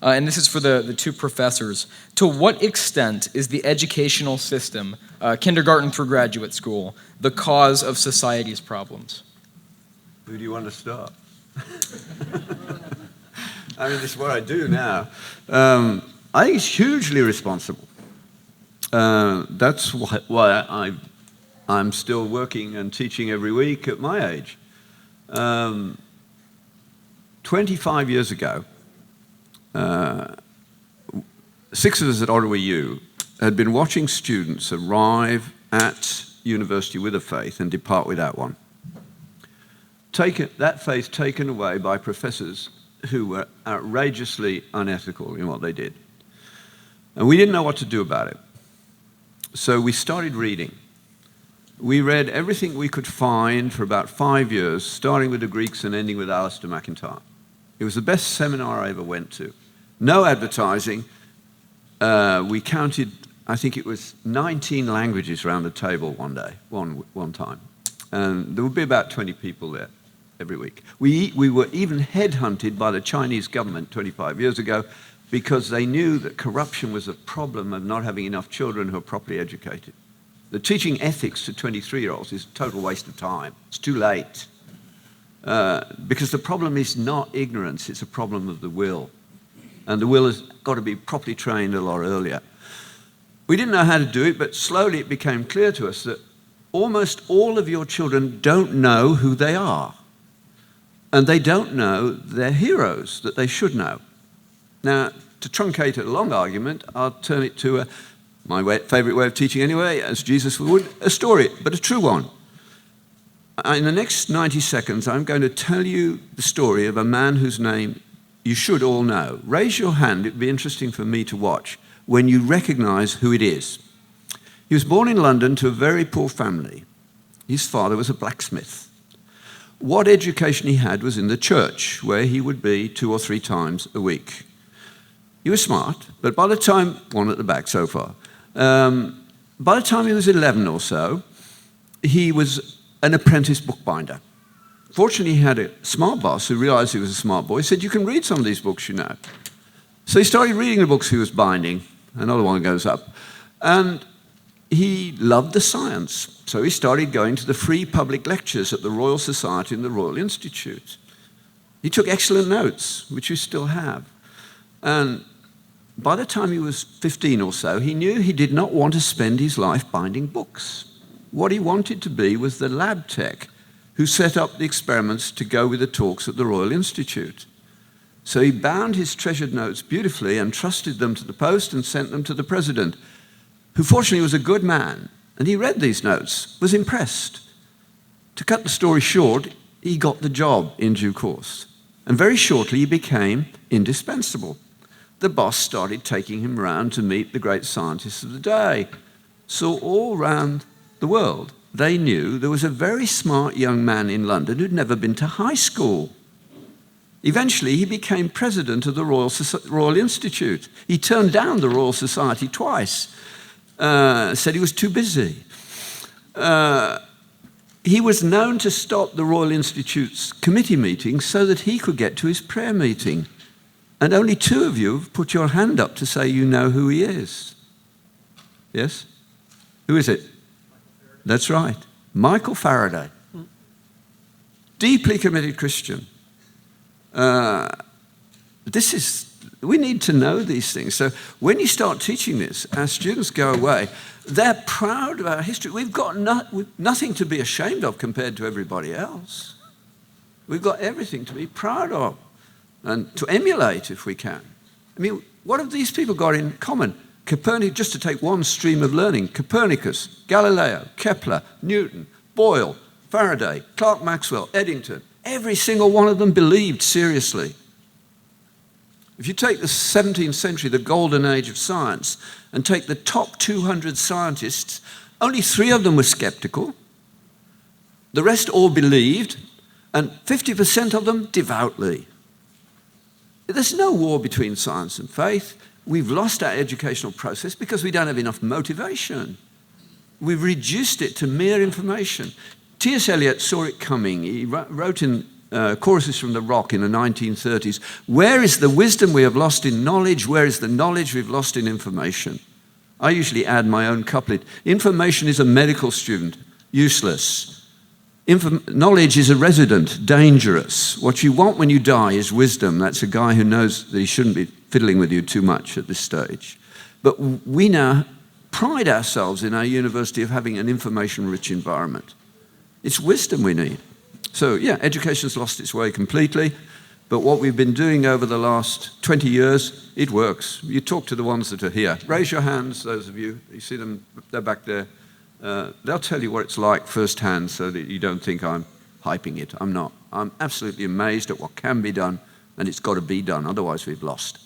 And this is for the two professors. To what extent is the educational system, kindergarten through graduate school, the cause of society's problems? Who do you want to start? I mean, this is what I do now. I think it's hugely responsible. That's why I'm still working and teaching every week at my age. 25 years ago, 6 of us at Ottawa U had been watching students arrive at university with a faith and depart without one. That faith taken away by professors who were outrageously unethical in what they did. And we didn't know what to do about it. So we started reading. We read everything we could find for about 5 years, starting with the Greeks and ending with Alistair MacIntyre. It was the best seminar I ever went to. No advertising. We counted, I think it was 19 languages around the table one time. And there would be about 20 people there every week. We were even headhunted by the Chinese government 25 years ago because they knew that corruption was a problem of not having enough children who are properly educated. The teaching ethics to 23-year-olds is a total waste of time. It's too late. Because the problem is not ignorance, it's a problem of the will. And the will has got to be properly trained a lot earlier. We didn't know how to do it, but slowly it became clear to us that almost all of your children don't know who they are. And they don't know their heroes that they should know. Now, to truncate a long argument, I'll turn it to my favorite way of teaching anyway, as Jesus would, a story, but a true one. In the next 90 seconds, I'm going to tell you the story of a man whose name you should all know. Raise your hand, it'd be interesting for me to watch, when you recognize who it is. He was born in London to a very poor family. His father was a blacksmith. What education he had was in the church, where he would be 2 or 3 times a week. He was smart, but by the time, one at the back so far, by the time he was 11 or so, he was an apprentice bookbinder. Fortunately, he had a smart boss who realized he was a smart boy. He said, "You can read some of these books, you know." So he started reading the books he was binding. Another one goes up. And he loved the science. So he started going to the free public lectures at the Royal Society and the Royal Institute. He took excellent notes, which we still have. And by the time he was 15 or so, he knew he did not want to spend his life binding books. What he wanted to be was the lab tech who set up the experiments to go with the talks at the Royal Institute. So he bound his treasured notes beautifully and trusted them to the post and sent them to the president, who fortunately was a good man. And he read these notes, was impressed. To cut the story short, he got the job in due course. And very shortly, he became indispensable. The boss started taking him around to meet the great scientists of the day. So all around the world, they knew there was a very smart young man in London who'd never been to high school. Eventually, he became president of the Royal Institute. He turned down the Royal Society twice, said he was too busy. He was known to stop the Royal Institute's committee meetings so that he could get to his prayer meeting. And only 2 of you have put your hand up to say you know who he is. Yes? Who is it? That's right. Michael Faraday. Deeply committed Christian. We need to know these things. So when you start teaching this, our students go away, they're proud of our history. We've got nothing to be ashamed of compared to everybody else. We've got everything to be proud of and to emulate if we can. I mean, What have these people got in common? Copernicus, just to take one stream of learning, Copernicus, Galileo, Kepler, Newton, Boyle, Faraday, Clerk Maxwell, Eddington, every single one of them believed seriously. If you take the 17th century, the golden age of science, and take the top 200 scientists, only 3 of them were skeptical. The rest all believed, and 50% of them devoutly. There's no war between science and faith. We've lost our educational process because we don't have enough motivation. We've reduced it to mere information. T.S. Eliot saw it coming. He wrote in Choruses from the Rock in the 1930s, where is the wisdom we have lost in knowledge? Where is the knowledge we've lost in information? I usually add my own couplet. Information is a medical student, useless. Knowledge is a resident, dangerous. What you want when you die is wisdom. That's a guy who knows that he shouldn't be fiddling with you too much at this stage. But we now pride ourselves in our university of having an information-rich environment. It's wisdom we need. So yeah, education's lost its way completely, but what we've been doing over the last 20 years, it works. You talk to the ones that are here. Raise your hands, those of you. You see them, they're back there. They'll tell you what it's like firsthand so that you don't think I'm hyping it. I'm not. I'm absolutely amazed at what can be done, and it's got to be done, otherwise we've lost.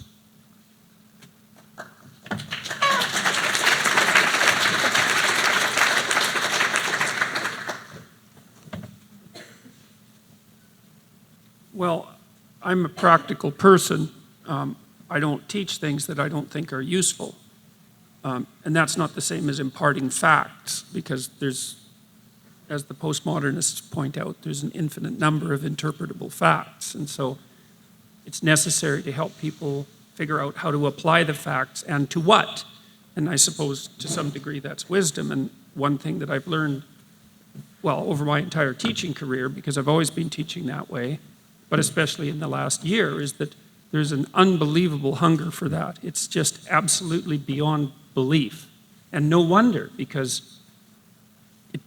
Well, I'm a practical person. I don't teach things that I don't think are useful. And that's not the same as imparting facts, because there's, as the postmodernists point out, there's an infinite number of interpretable facts. And so it's necessary to help people figure out how to apply the facts and to what. And I suppose to some degree that's wisdom. And one thing that I've learned, well, over my entire teaching career, because I've always been teaching that way, but especially in the last year, is that there's an unbelievable hunger for that. It's just absolutely beyond belief. And no wonder, because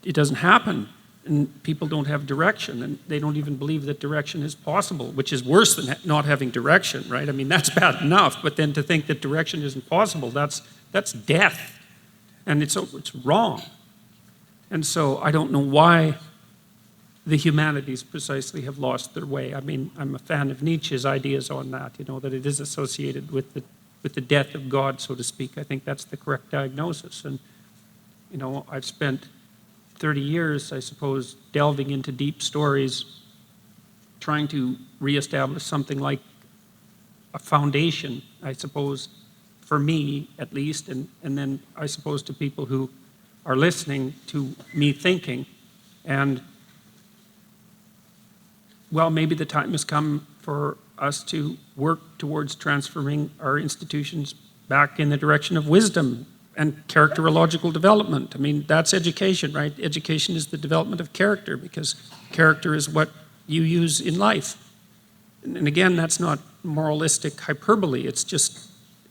it doesn't happen, and people don't have direction, and they don't even believe that direction is possible, which is worse than not having direction, right? I mean, that's bad enough, but then to think that direction isn't possible, that's death. And it's wrong. And so I don't know why the humanities precisely have lost their way. I mean, I'm a fan of Nietzsche's ideas on that, that it is associated with the death of God, so to speak. I think that's the correct diagnosis. And, I've spent 30 years, I suppose, delving into deep stories, trying to reestablish something like a foundation, I suppose, for me at least, and then I suppose to people who are listening to me thinking. And well, maybe the time has come for us to work towards transforming our institutions back in the direction of wisdom and characterological development. I mean, that's education, right? Education is the development of character, because character is what you use in life. And again, that's not moralistic hyperbole. It's just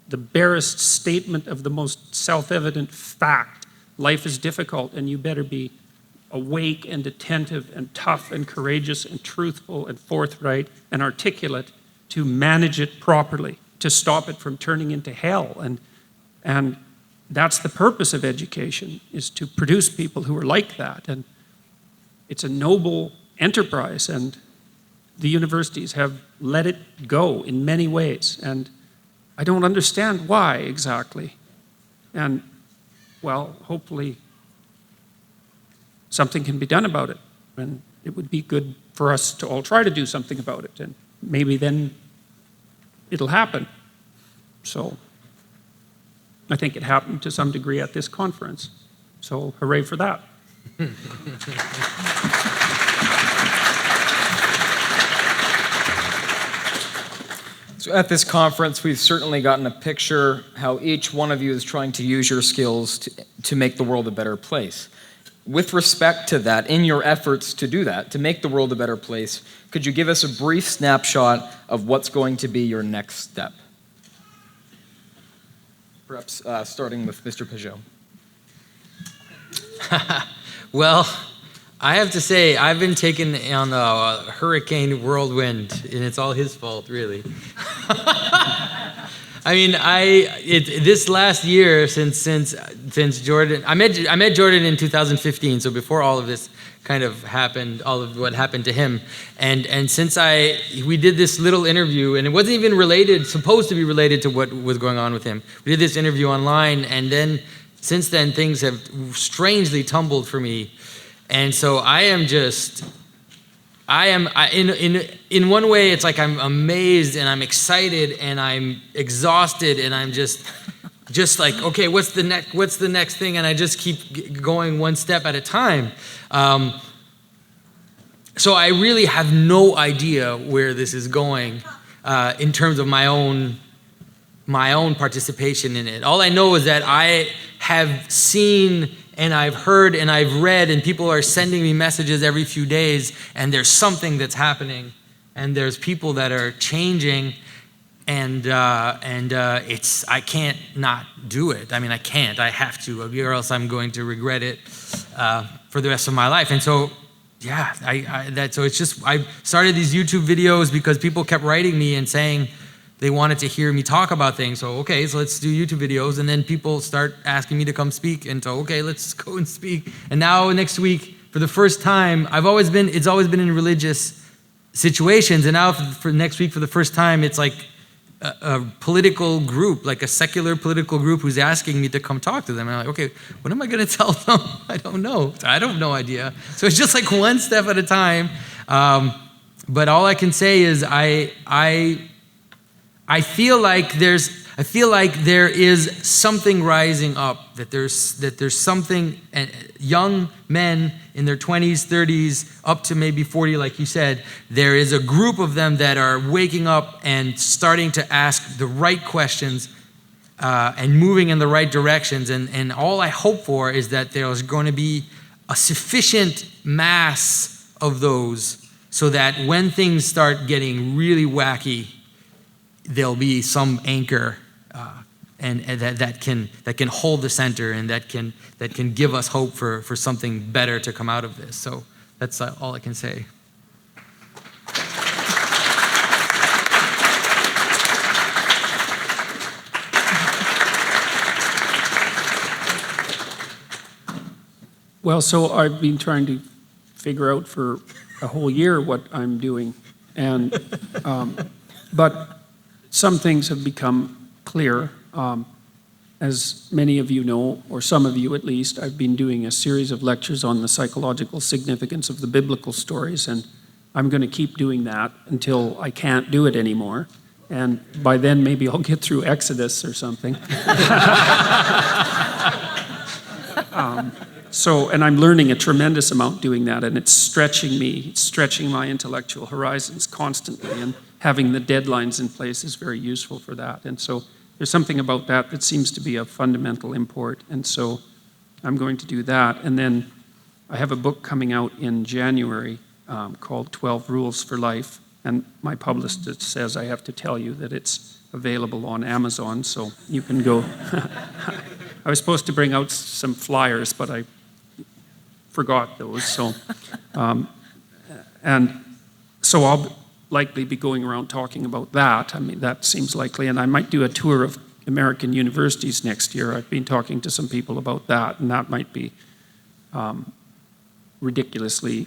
the barest statement of the most self-evident fact. Life is difficult, and you better be awake and attentive and tough and courageous and truthful and forthright and articulate to manage it properly, to stop it from turning into hell. And that's the purpose of education, is to produce people who are like that. And it's a noble enterprise, and the universities have let it go in many ways. And I don't understand why exactly. And well, hopefully something can be done about it, and it would be good for us to all try to do something about it, and maybe then it'll happen. So I think it happened to some degree at this conference, so hooray for that. So at this conference, we've certainly gotten a picture how each one of you is trying to use your skills to make the world a better place. With respect to that, in your efforts to do that, to make the world a better place, could you give us a brief snapshot of what's going to be your next step? Perhaps starting with Mr. Pageau. Well, I have to say, I've been taken on a hurricane whirlwind, and it's all his fault, really. I mean, this last year since Jordan, I met Jordan in 2015, so before all of this kind of happened, all of what happened to him, and since we did this little interview, and it wasn't even supposed to be related to what was going on with him. We did this interview online, and then since then things have strangely tumbled for me, and so in one way, it's like I'm amazed and I'm excited and I'm exhausted and I'm just like, okay, what's the next thing? And I just keep going one step at a time. So I really have no idea where this is going in terms of my own participation in it. All I know is that I have seen and I've heard and I've read, and people are sending me messages every few days, and there's something that's happening, and there's people that are changing, and I can't not do it. I mean, I can't. I have to, or else I'm going to regret it for the rest of my life. And so, yeah, so it's just, I started these YouTube videos because people kept writing me and saying they wanted to hear me talk about things. So, okay, so let's do YouTube videos. And then people start asking me to come speak. And so, okay, let's go and speak. And now next week, for the first time, it's always been in religious situations. And now for next week, for the first time, it's like a political group, like a secular political group who's asking me to come talk to them. And I'm like, okay, what am I going to tell them? I don't know. I have no idea. So it's just like one step at a time. But all I can say is I feel like there is something rising up, that there's something, and young men in their 20s, 30s, up to maybe 40, like you said, there is a group of them that are waking up and starting to ask the right questions and moving in the right directions. And all I hope for is that there's going to be a sufficient mass of those so that when things start getting really wacky, there'll be some anchor and that can hold the center, and that can give us hope for something better to come out of this. So that's all I can say. Well, so I've been trying to figure out for a whole year what I'm doing, and but some things have become clear. As many of you know, or some of you at least, I've been doing a series of lectures on the psychological significance of the biblical stories, and I'm going to keep doing that until I can't do it anymore. And by then, maybe I'll get through Exodus or something. And I'm learning a tremendous amount doing that, and it's stretching me, it's stretching my intellectual horizons constantly, and having the deadlines in place is very useful for that. And so there's something about that seems to be of fundamental import, and so I'm going to do that. And then I have a book coming out in January called 12 Rules for Life, and my publicist says I have to tell you that it's available on Amazon, so you can go. I was supposed to bring out some flyers, but I forgot those. So, and so I'll likely be going around talking about that. I mean, that seems likely, and I might do a tour of American universities next year. I've been talking to some people about that, and that might be ridiculously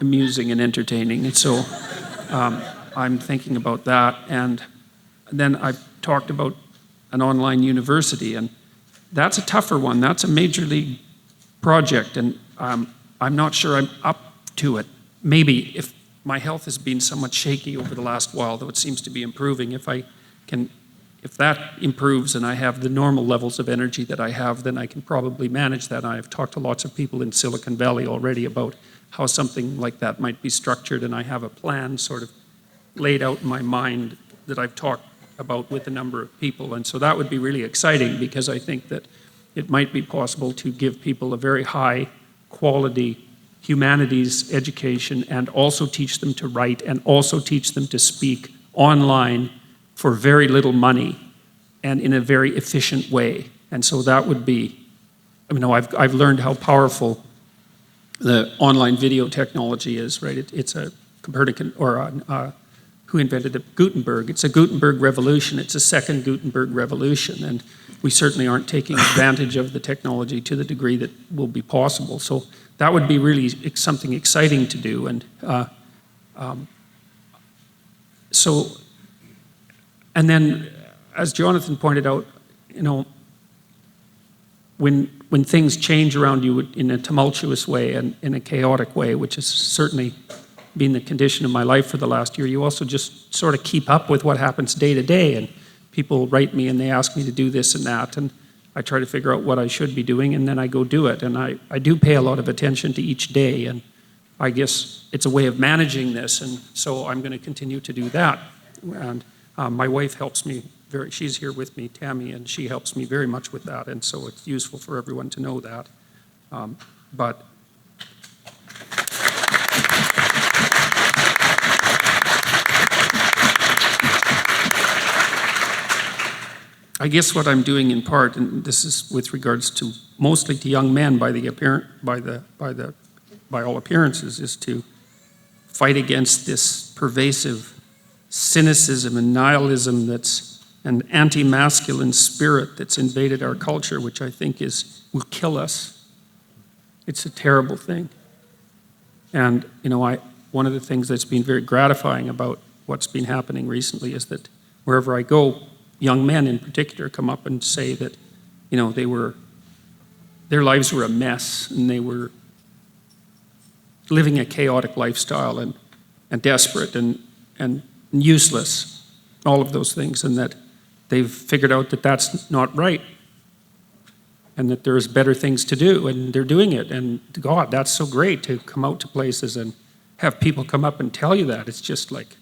amusing and entertaining. And so I'm thinking about that. And then I've talked about an online university, and that's a tougher one. That's a major league project, and I'm not sure I'm up to it. Maybe if my health has been somewhat shaky over the last while, though it seems to be improving. If that improves and I have the normal levels of energy that I have, then I can probably manage that. I've talked to lots of people in Silicon Valley already about how something like that might be structured, and I have a plan sort of laid out in my mind that I've talked about with a number of people. And so that would be really exciting, because I think that it might be possible to give people a very high quality humanities education, and also teach them to write, and also teach them to speak online for very little money and in a very efficient way. And so that would be, I've learned how powerful the online video technology is, right? It's a Copernican, or who invented the Gutenberg. It's a Gutenberg revolution. It's a second Gutenberg revolution, and we certainly aren't taking advantage of the technology to the degree that will be possible. So that would be really something exciting to do. And and then, as Jonathan pointed out, you know, when things change around you in a tumultuous way and in a chaotic way, which has certainly been the condition of my life for the last year, you also just sort of keep up with what happens day to day. And people write me and they ask me to do this and that, and I try to figure out what I should be doing, and then I go do it. And I do pay a lot of attention to each day, and I guess it's a way of managing this, and so I'm going to continue to do that. And my wife helps me she's here with me, Tammy, and she helps me very much with that, and so it's useful for everyone to know that. But I guess what I'm doing in part, and this is with regards to mostly to young men by all appearances, is to fight against this pervasive cynicism and nihilism that's an anti-masculine spirit that's invaded our culture, which I think will kill us. It's a terrible thing. And you know, one of the things that's been very gratifying about what's been happening recently is that wherever I go, young men in particular come up and say that, you know, their lives were a mess, and they were living a chaotic lifestyle and desperate and useless, all of those things, and that they've figured out that that's not right, and that there's better things to do, and they're doing it. And God, that's so great to come out to places and have people come up and tell you that. It's just like,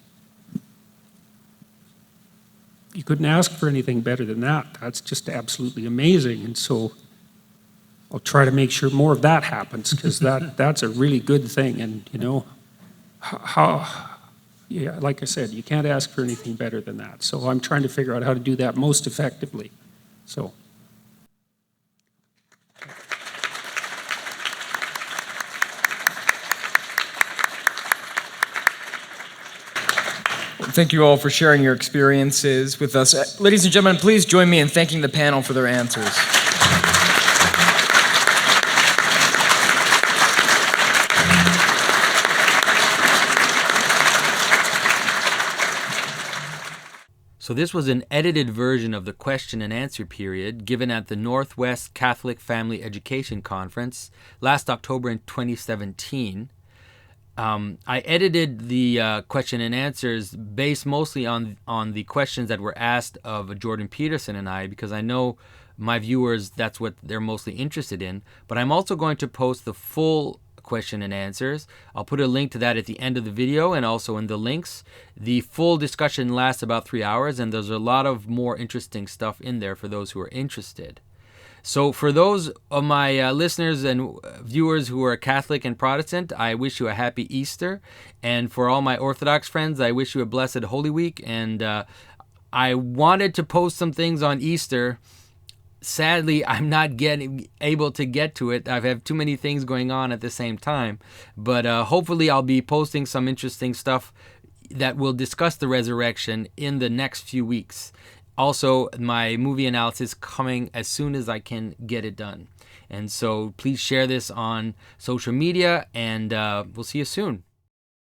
you couldn't ask for anything better than that. That's just absolutely amazing. And so I'll try to make sure more of that happens, because that's a really good thing. And you know, yeah, like I said, you can't ask for anything better than that. So I'm trying to figure out how to do that most effectively. So. Thank you all for sharing your experiences with us. Ladies and gentlemen, please join me in thanking the panel for their answers. So this was an edited version of the question and answer period given at the Northwest Catholic Family Education Conference last October in 2017. I edited the question and answers based mostly on the questions that were asked of Jordan Peterson and I, because I know my viewers, that's what they're mostly interested in. But I'm also going to post the full question and answers. I'll put a link to that at the end of the video and also in the links. The full discussion lasts about 3 hours, and there's a lot of more interesting stuff in there for those who are interested. So for those of my listeners and viewers who are Catholic and Protestant, I wish you a happy Easter. And for all my Orthodox friends, I wish you a blessed Holy Week. And I wanted to post some things on Easter. Sadly, I'm not able to get to it. I have too many things going on at the same time. But hopefully I'll be posting some interesting stuff that will discuss the resurrection in the next few weeks. Also, my movie analysis coming as soon as I can get it done. And so please share this on social media, and we'll see you soon.